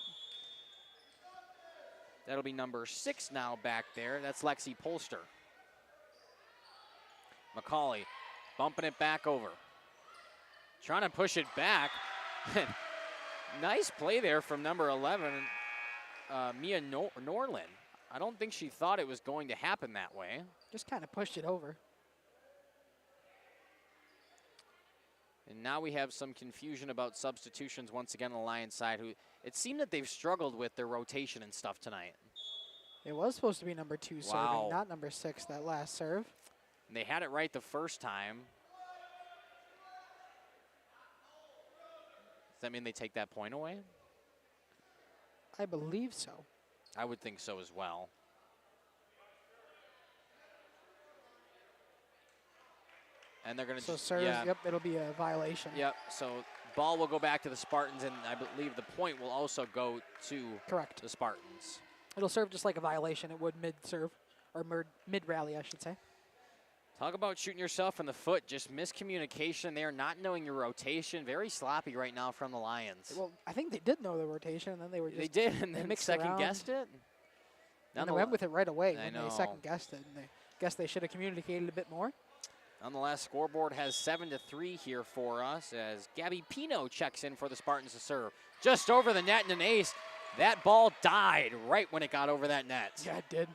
That'll be number 6 now back there. That's Lexi Polster. McCauley bumping it back over. Trying to push it back. Nice play there from number 11, Mia Norlin. I don't think she thought it was going to happen that way. Just kind of pushed it over. And now we have some confusion about substitutions once again on the Lions side. Who it seemed that they've struggled with their rotation and stuff tonight. It was supposed to be number 2 serving, not number 6, that last serve. And they had it right the first time. Does that mean they take that point away? I believe so. I would think so as well. And they're going to so serve, yep, it'll be a violation. Yep, so ball will go back to the Spartans, and I believe the point will also go to the Spartans. It'll serve just like a violation it would mid-serve, or mid-rally, I should say. Talk about shooting yourself in the foot. Just miscommunication there, not knowing your rotation. Very sloppy right now from the Lions. Well, I think they did know the rotation, and then they were just... They did, and then second-guessed it? And they went with it right away when know. they second guessed it. And they guess they should have communicated a bit more. Nonetheless, scoreboard has 7-3 here for us as Gabby Pino checks in for the Spartans to serve. Just over the net and an ace. That ball died right when it got over that net. Yeah, it did.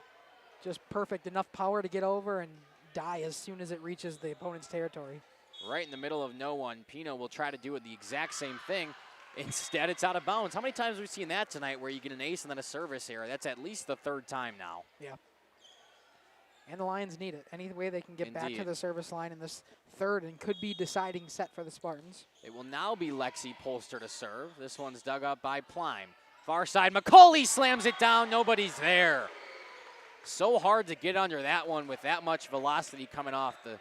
Just perfect, enough power to get over and die as soon as it reaches the opponent's territory. Right in the middle of no one. Pino will try to do it the exact same thing. Instead, it's out of bounds. How many times have we seen that tonight where you get an ace and then a service error? That's at least the third time now. Yeah. And the Lions need it. Any way they can get back to Indeed. the service line in this third and could be deciding set for the Spartans. It will now be Lexi Polster to serve. This one's dug up by Plime. Far side, McCauley slams it down. Nobody's there. So hard to get under that one with that much velocity coming off the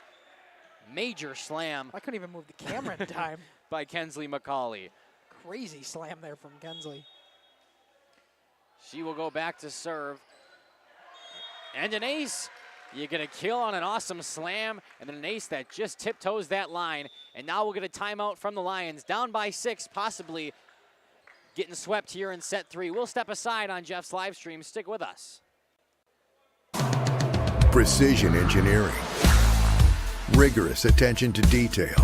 major slam. I couldn't even move the camera in time. By Kensley McCauley. Crazy slam there from Kensley. She will go back to serve. And an ace. You get a kill on an awesome slam, and then an ace that just tiptoes that line. And now we'll get a timeout from the Lions. Down by 6, possibly getting swept here in set 3. We'll step aside on Jeff's live stream. Stick with us. Precision engineering. Rigorous attention to detail.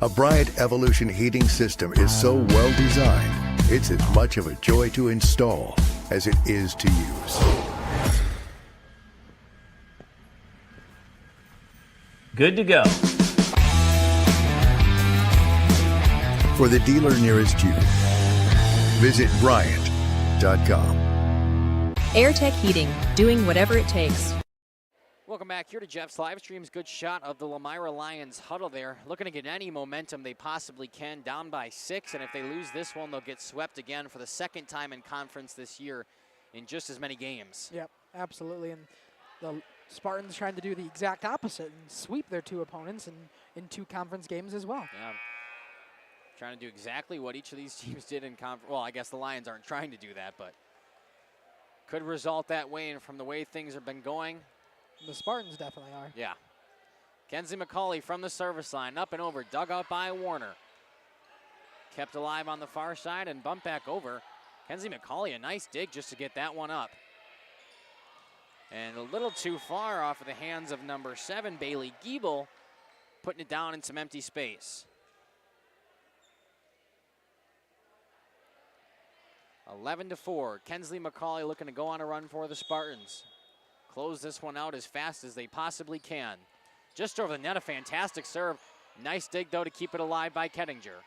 A Bryant Evolution heating system is so well designed, it's as much of a joy to install as it is to use. Good to go. For the dealer nearest you, visit Bryant.com. AirTech Heating, doing whatever it takes. Welcome back here to Jeff's live streams. Good shot of the Lomira Lions huddle there. Looking to get any momentum they possibly can, down by 6. And if they lose this one, they'll get swept again for the second time in conference this year in just as many games. Yep, absolutely. And the Spartans trying to do the exact opposite and sweep their 2 opponents in 2 conference games as well. Yeah. Trying to do exactly what each of these teams did in conference. Well, I guess the Lions aren't trying to do that, but could result that way. And from the way things have been going, the Spartans definitely are. yeah. Kenzie McCauley from the service line, up and over, dug out by Warner. Kept alive on the far side and bumped back over. Kenzie McCauley, a nice dig just to get that one up. And a little too far off of the hands of number 7, Bailey Giebel, putting it down in some empty space. 11-4. Kensley McCauley looking to go on a run for the Spartans. Close this one out as fast as they possibly can. Just over the net, a fantastic serve. Nice dig, though, to keep it alive by Kettinger.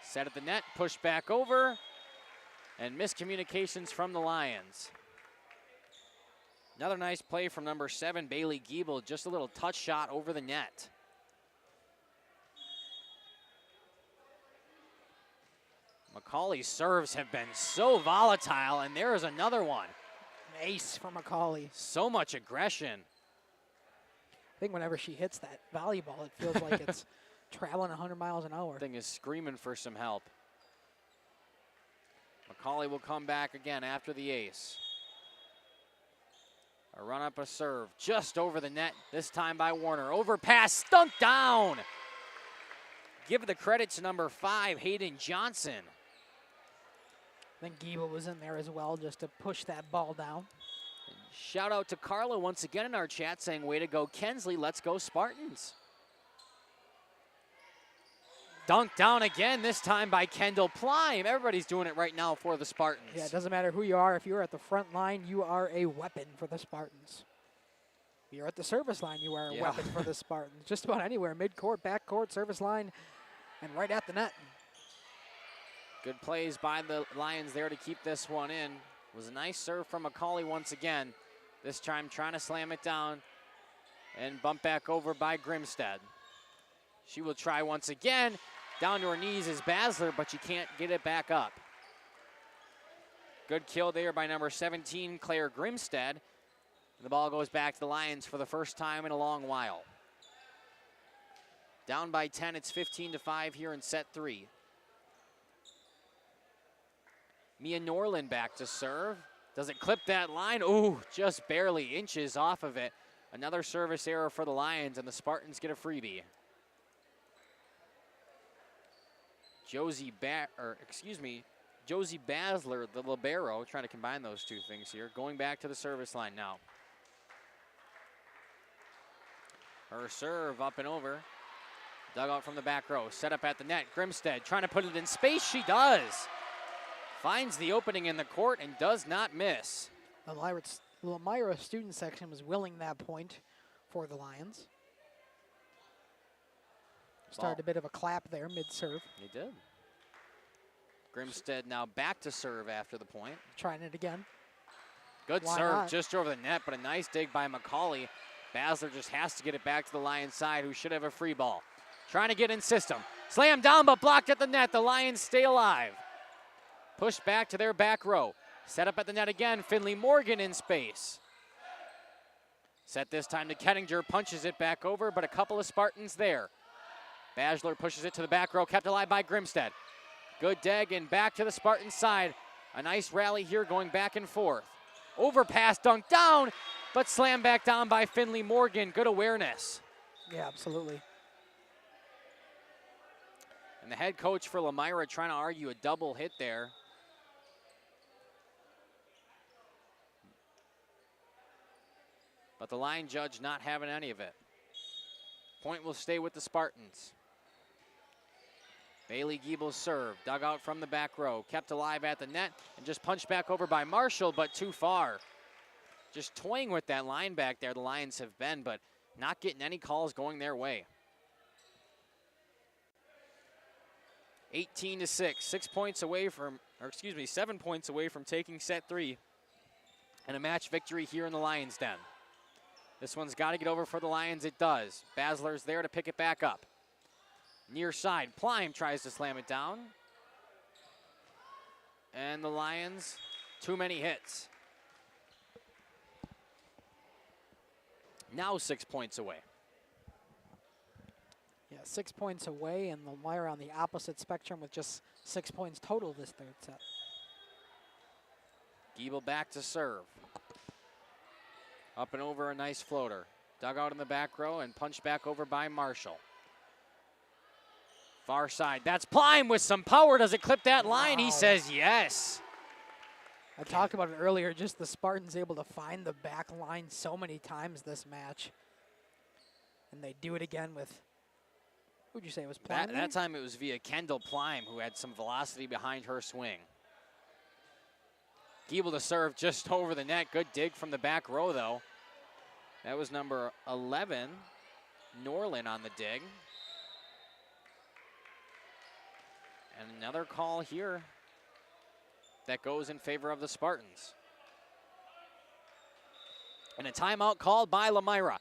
Set at the net, pushed back over, and miscommunications from the Lions. Another nice play from number 7, Bailey Giebel. Just a little touch shot over the net. McCauley's serves have been so volatile, and there is another one. An ace from McCauley. So much aggression. I think whenever she hits that volleyball, it feels like it's traveling 100 miles an hour. Thing is screaming for some help. McCauley will come back again after the ace. A run up a serve just over the net, this time by Warner. Overpass, stunk down. Give the credit to number 5, Hayden Johnson. I think Giebel was in there as well just to push that ball down. And shout out to Carla once again in our chat saying, way to go, Kensley, let's go Spartans. Dunked down again, this time by Kendall Plime. Everybody's doing it right now for the Spartans. Yeah, it doesn't matter who you are. If you're at the front line, you are a weapon for the Spartans. If you're at the service line, you are a weapon for the Spartans. Just about anywhere, mid-court, back-court, service line, and right at the net. Good plays by the Lions there to keep this one in. It was a nice serve from McCauley once again. This time trying to slam it down and bump back over by Grimstead. She will try once again. Down to her knees is Basler, but she can't get it back up. Good kill there by number 17, Claire Grimstead. And the ball goes back to the Lions for the first time in a long while. Down by 10, it's 15-5 here in set 3. Mia Norland back to serve. Does it clip that line? Ooh, just barely inches off of it. Another service error for the Lions, and the Spartans get a freebie. Josie Basler, the libero, trying to combine those two things here, going back to the service line now. Her serve up and over. Dug out from the back row, set up at the net. Grimstead trying to put it in space. She does. Finds the opening in the court and does not miss. The Lomira student section was willing that point for the Lions. Started a bit of a clap there mid-serve. He did. Grimstead now back to serve after the point. Trying it again. Good Why serve not? just over the net, but a nice dig by McCauley. Basler just has to get it back to the Lions side, who should have a free ball. Trying to get in system. Slammed down, but blocked at the net. The Lions stay alive. Pushed back to their back row. Set up at the net again. Finley Morgan in space. Set this time to Kettinger. Punches it back over, but a couple of Spartans there. Basler pushes it to the back row. Kept alive by Grimstead. Good dig and back to the Spartan side. A nice rally here going back and forth. Overpass, dunked down, but slammed back down by Finley Morgan. Good awareness. Yeah, absolutely. And the head coach for Lomira trying to argue a double hit there. But the line judge not having any of it. Point will stay with the Spartans. Bailey Giebel's serve, dug out from the back row, kept alive at the net, and just punched back over by Marshall, but too far. Just toying with that line back there, the Lions have been, but not getting any calls going their way. 18-6, 7 points away from taking set 3 and a match victory here in the Lions' Den. This one's got to get over for the Lions. It does. Basler's there to pick it back up. Near side, Plime tries to slam it down. And the Lions, too many hits. Now 6 points away. Yeah, 6 points away, and Lomira on the opposite spectrum with just 6 points total this third set. Giebel back to serve. Up and over, a nice floater. Dug out in the back row and punched back over by Marshall. Far side, that's Plime with some power. Does it clip that line? He says yes. I talked about it earlier, just the Spartans able to find the back line so many times this match. And they do it again with, who'd you say it was, Plime? That time it was via Kendall Plime, who had some velocity behind her swing. Giebel to serve just over the net. Good dig from the back row, though. That was number 11, Norlin on the dig. And another call here that goes in favor of the Spartans. And a timeout called by Lomira.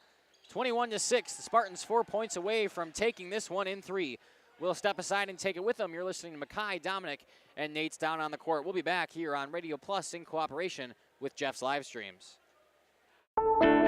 21-6, the Spartans 4 points away from taking this one in 3. We'll step aside and take it with them. You're listening to Mackay, Dominic, and Nate's down on the court. We'll be back here on Radio Plus in cooperation with Jeff's Livestreams.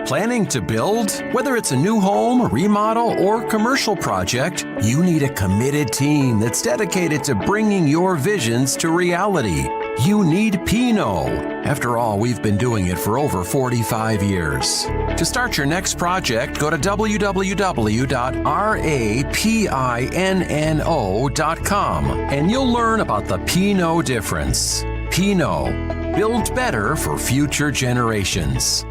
Planning to build? Whether it's a new home, remodel, or commercial project, you need a committed team that's dedicated to bringing your visions to reality. You need Pinot. After all, we've been doing it for over 45 years. To start your next project, go to www.rapinno.com and you'll learn about the Pinot difference. Pinot, build better for future generations.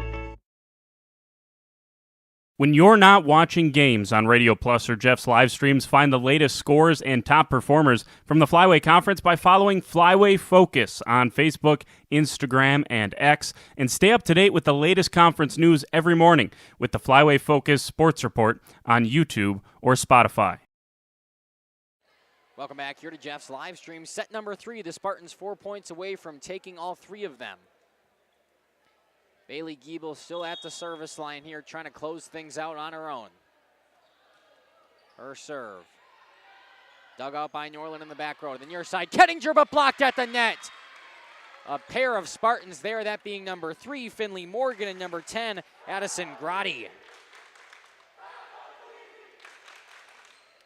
When you're not watching games on Radio Plus or Jeff's live streams, find the latest scores and top performers from the Flyway Conference by following Flyway Focus on Facebook, Instagram, and X, and stay up to date with the latest conference news every morning with the Flyway Focus Sports Report on YouTube or Spotify. Welcome back here to Jeff's live stream. Set number 3, the Spartans 4 points away from taking all 3 of them. Bailey Giebel still at the service line here, trying to close things out on her own. Her serve. Dug out by Norland in the back row. To the near side, Kettinger, but blocked at the net. A pair of Spartans there, that being number 3, Finley Morgan, and number 10, Addison Grotti.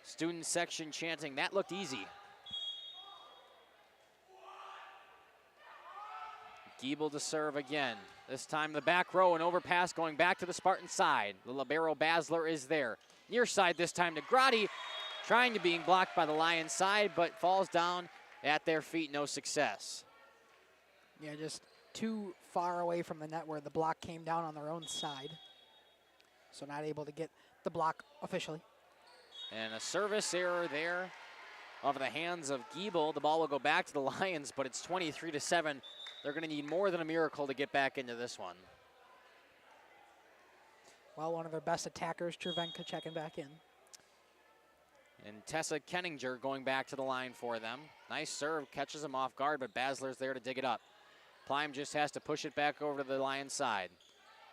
Student section chanting, that looked easy. Giebel to serve again. This time the back row, an overpass going back to the Spartan side. The libero Basler is there. Near side this time to Grotti, trying to being blocked by the Lions side, but falls down at their feet, no success. Yeah, just too far away from the net where the block came down on their own side. So not able to get the block officially. And a service error there off the hands of Giebel. The ball will go back to the Lions, but it's 23-7. They're going to need more than a miracle to get back into this one. Well, one of their best attackers, Cervenka, checking back in. And Tessa Kenninger going back to the line for them. Nice serve, catches him off guard, but Basler's there to dig it up. Plime just has to push it back over to the Lions side.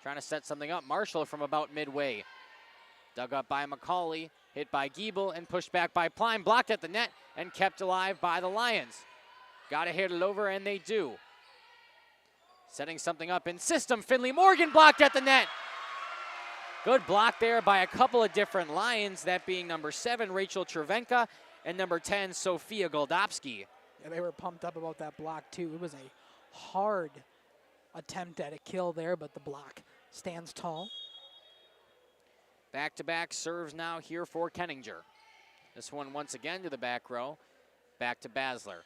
Trying to set something up. Marshall from about midway. Dug up by McCauley, hit by Giebel, and pushed back by Plime. Blocked at the net and kept alive by the Lions. Got to hit it over, and they do. Setting something up in system. Finley Morgan blocked at the net. Good block there by a couple of different Lions, that being number 7, Rachel Cervenka, and number 10, Sofia Goldowski. Yeah, they were pumped up about that block, too. It was a hard attempt at a kill there, but the block stands tall. Back-to-back serves now here for Kenninger. This one once again to the back row. Back to Basler.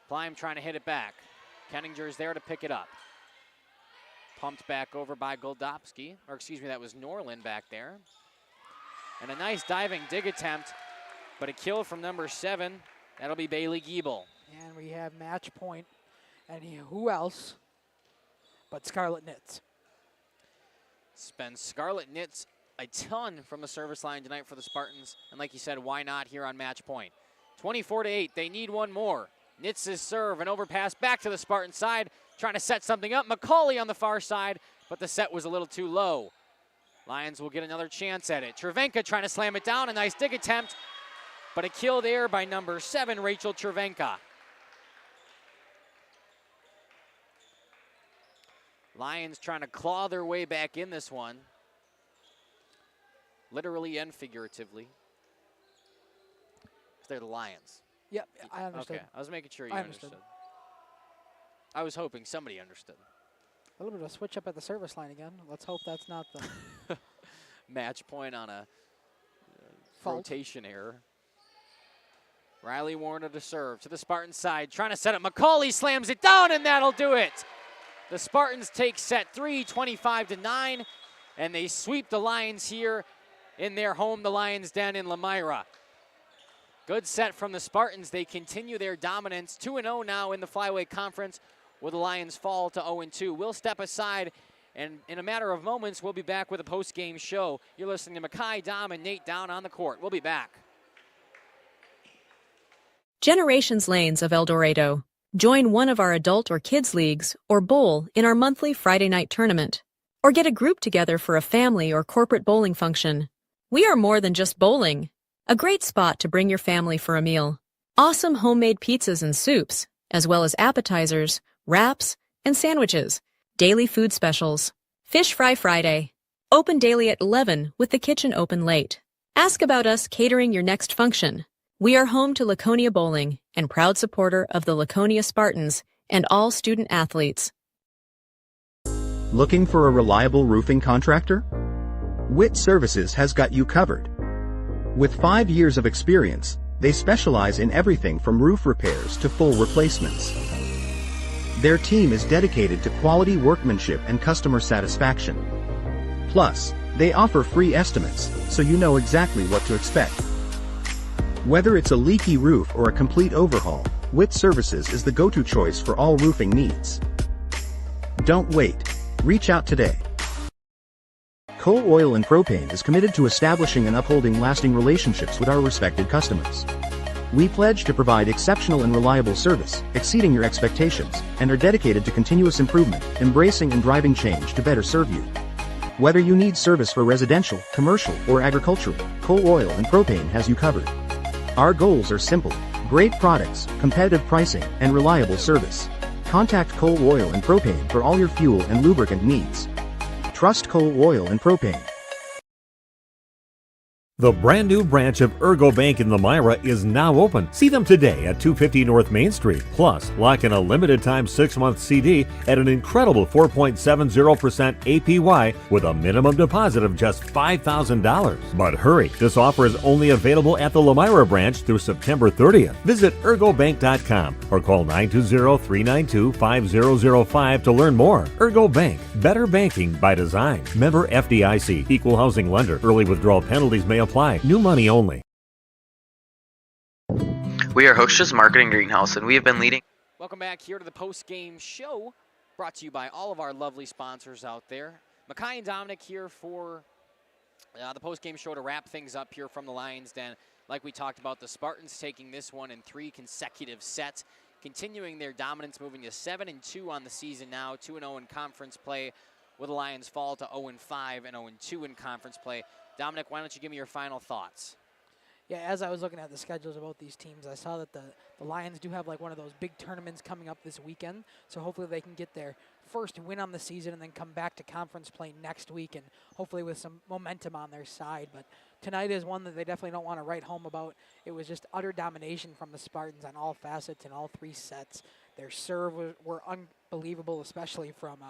Plime trying to hit it back. Kenninger is there to pick it up. Pumped back over by Goldowski, or excuse me, that was Norland back there. And a nice diving dig attempt, but a kill from number 7. That'll be Bailey Giebel. And we have match point. And who else but Scarlet Knits? Spends Scarlet Knits a ton from the service line tonight for the Spartans. And like you said, why not here on match point? 24-8, they need one more. Knits' serve, an overpass back to the Spartan side. Trying to set something up. McCauley on the far side, but the set was a little too low. Lions will get another chance at it. Cervenka trying to slam it down. A nice dig attempt, but a kill there by number 7, Rachel Cervenka. Lions trying to claw their way back in this one. Literally and figuratively. They're the Lions. Yep, I understood. Okay, I was making sure you I understood. I was hoping somebody understood. A little bit of switch up at the service line again. Let's hope that's not the match point on a fault. Rotation error. Riley Warner to serve to the Spartan side, trying to set up. McCauley slams it down, and that'll do it. The Spartans take set 3, 25-9, and they sweep the Lions here in their home, the Lions Den in Lomira. Good set from the Spartans. They continue their dominance. 2-0 now in the Flyweight Conference, where the Lions fall to 0-2. We'll step aside, and in a matter of moments, we'll be back with a post-game show. You're listening to Makai, Dom, and Nate down on the court. We'll be back. Generations Lanes of El Dorado. Join one of our adult or kids leagues or bowl in our monthly Friday night tournament. Or get a group together for a family or corporate bowling function. We are more than just bowling. A great spot to bring your family for a meal. Awesome homemade pizzas and soups, as well as appetizers, wraps, and sandwiches. Daily food specials. Fish Fry Friday. Open daily at 11 with the kitchen open late. Ask about us catering your next function. We are home to Laconia Bowling and proud supporter of the Laconia Spartans and all student athletes. Looking for a reliable roofing contractor? Witt Services has got you covered. With 5 years of experience, they specialize in everything from roof repairs to full replacements. Their team is dedicated to quality workmanship and customer satisfaction. Plus, they offer free estimates, so you know exactly what to expect. Whether it's a leaky roof or a complete overhaul, Witt Services is the go-to choice for all roofing needs. Don't wait. Reach out today. Coal Oil and Propane is committed to establishing and upholding lasting relationships with our respected customers. We pledge to provide exceptional and reliable service, exceeding your expectations, and are dedicated to continuous improvement, embracing and driving change to better serve you. Whether you need service for residential, commercial, or agricultural, Coal Oil and Propane has you covered. Our goals are simple: great products, competitive pricing, and reliable service. Contact Coal Oil and Propane for all your fuel and lubricant needs. Trust Coal Oil and Propane. The brand new branch of Ergo Bank in Lomira is now open. See them today at 250 North Main Street. Plus, lock in a limited time 6-month CD at an incredible 4.70% APY with a minimum deposit of just $5,000. But hurry, this offer is only available at the Lomira branch through September 30th. Visit ergobank.com or call 920-392-5005 to learn more. Ergo Bank, better banking by design. Member FDIC, equal housing lender. Early withdrawal penalties may apply. New money only. We are Hostess Marketing Greenhouse, and we have been leading. Welcome back here to the post-game show, brought to you by all of our lovely sponsors out there. Mackay and Dominic here for the post-game show to wrap things up here from the Lions Den. Like we talked about, the Spartans taking this one in 3 consecutive sets, continuing their dominance, moving to 7-2 on the season now, 2-0 in conference play, with the Lions fall to 0-5 and 0-2 in conference play. Dominic, why don't you give me your final thoughts? Yeah, as I was looking at the schedules of both these teams, I saw that the Lions do have like one of those big tournaments coming up this weekend. So hopefully they can get their first win on the season and then come back to conference play next week and hopefully with some momentum on their side. But tonight is one that they definitely don't want to write home about. It was just utter domination from the Spartans on all facets in all 3 sets. Their serve were unbelievable, especially from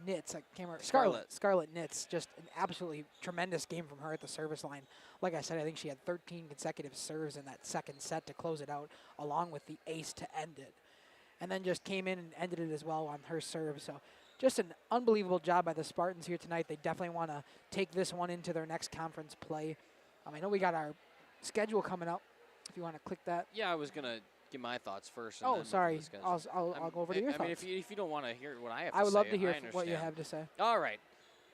Nitz, I can't remember. Scarlett Nitz, just an absolutely tremendous game from her at the service line. Like I said, I think she had 13 consecutive serves in that second set to close it out, along with the ace to end it. And then just came in and ended it as well on her serve. So just an unbelievable job by the Spartans here tonight. They definitely want to take this one into their next conference play. I know we got our schedule coming up, if you want to click that. Yeah, I was going to give my thoughts first. Oh, sorry. I'll go over to your thoughts. I mean, if you don't want to hear what I have to say, I would love to hear what you have to say. All right.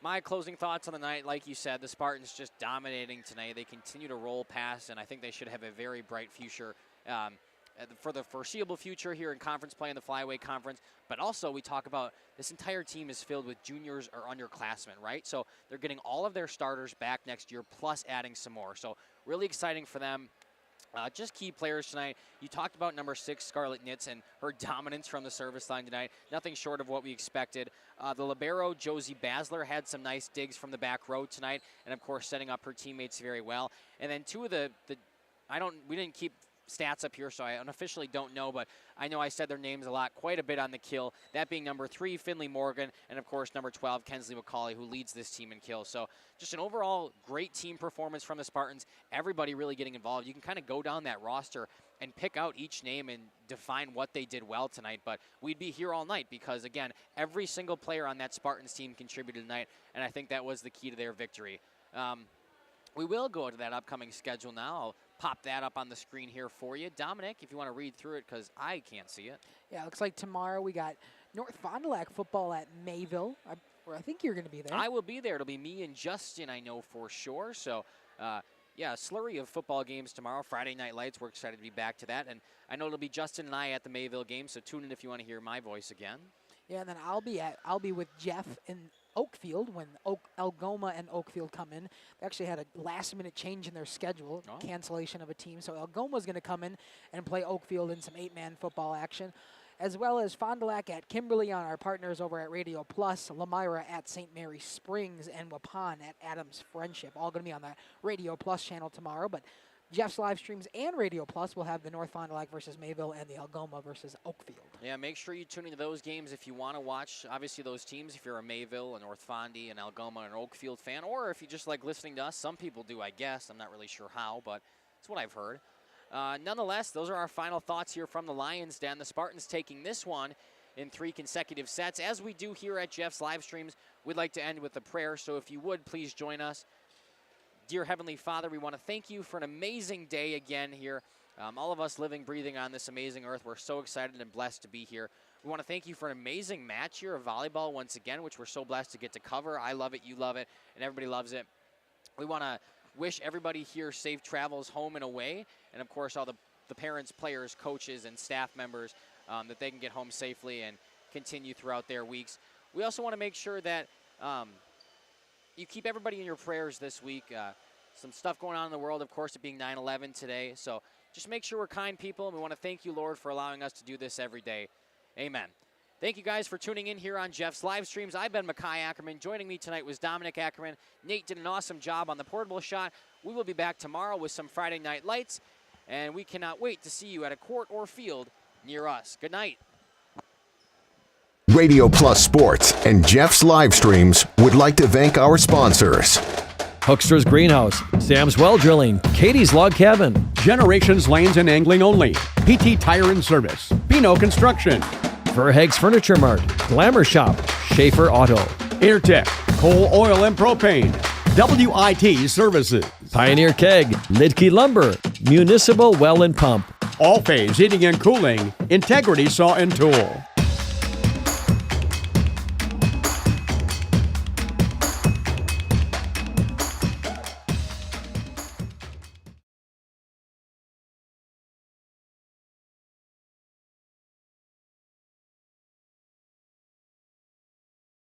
My closing thoughts on the night, like you said, the Spartans just dominating tonight. They continue to roll past, and I think they should have a very bright future for the foreseeable future here in conference play in the Flyweight Conference. But also, we talk about this entire team is filled with juniors or underclassmen, right? So they're getting all of their starters back next year, plus adding some more. So really exciting for them. Just key players tonight. You talked about number 6, Scarlett Nitz, and her dominance from the service line tonight. Nothing short of what we expected. The libero, Josie Basler, had some nice digs from the back row tonight, and of course setting up her teammates very well. And then 2 of we didn't keep stats up here, so I unofficially don't know, but I know I said their names quite a bit on the kill, that being number 3, Finley Morgan, and of course number 12, Kensley McCauley, who leads this team in kills. So just an overall great team performance from the Spartans, everybody really getting involved. You can kind of go down that roster and pick out each name and define what they did well tonight, but we'd be here all night because, again, every single player on that Spartans team contributed tonight, and I think that was the key to their victory. We will go to that upcoming schedule now. I'll pop that up on the screen here for you. Dominic, if you want to read through it, because I can't see it. Yeah, it looks like tomorrow we got North Fond du Lac football at Mayville. I think you're going to be there. I will be there. It'll be me and Justin, I know for sure. So, yeah, a slurry of football games tomorrow. Friday Night Lights, we're excited to be back to that. And I know it'll be Justin and I at the Mayville game, so tune in if you want to hear my voice again. Yeah, and then I'll be with Jeff in Oakfield when Algoma and Oakfield come in. They actually had a last-minute change in their schedule, cancellation of a team. So Algoma's going to come in and play Oakfield in some 8-man football action, as well as Fond du Lac at Kimberly on our partners over at Radio Plus, Lomira at St. Mary Springs, and Waupun at Adams Friendship. All going to be on the Radio Plus channel tomorrow, but Jeff's live streams and Radio Plus will have the North Fond du Lac versus Mayville and the Algoma versus Oakfield. Yeah, make sure you tune into those games if you want to watch, obviously, those teams. If you're a Mayville, a North Fondy, an Algoma, and an Oakfield fan, or if you just like listening to us. Some people do, I guess. I'm not really sure how, but it's what I've heard. Nonetheless, those are our final thoughts here from the Lions Den. The Spartans taking this one in 3 consecutive sets. As we do here at Jeff's live streams, we'd like to end with a prayer, so if you would, please join us. Dear Heavenly Father, we want to thank you for an amazing day again here. All of us living, breathing on this amazing earth, we're so excited and blessed to be here. We want to thank you for an amazing match here of volleyball once again, which we're so blessed to get to cover. I love it, you love it, and everybody loves it. We want to wish everybody here safe travels home and away, and of course all the parents, players, coaches, and staff members that they can get home safely and continue throughout their weeks. We also want to make sure that you keep everybody in your prayers this week. Some stuff going on in the world, of course, it being 9/11 today. So just make sure we're kind people, and we want to thank you, Lord, for allowing us to do this every day. Amen. Thank you guys for tuning in here on Jeff's live streams. I've been Makai Ackerman. Joining me tonight was Dominic Ackerman. Nate did an awesome job on the portable shot. We will be back tomorrow with some Friday Night Lights, and we cannot wait to see you at a court or field near us. Good night. Radio Plus Sports and Jeff's live streams would like to thank our sponsors. Hoekstra's Greenhouse, Sam's Well Drilling, Katie's Log Cabin, Generations Lanes and Angling Only, PT Tire and Service, Pino Construction, Verhaeg's Furniture Mart, Glamour Shop, Schaefer Auto, Airtech, Coal, Oil, and Propane, WIT Services, Pioneer Keg, Lidke Lumber, Municipal Well and Pump, All Phase Heating and Cooling, Integrity Saw and Tool.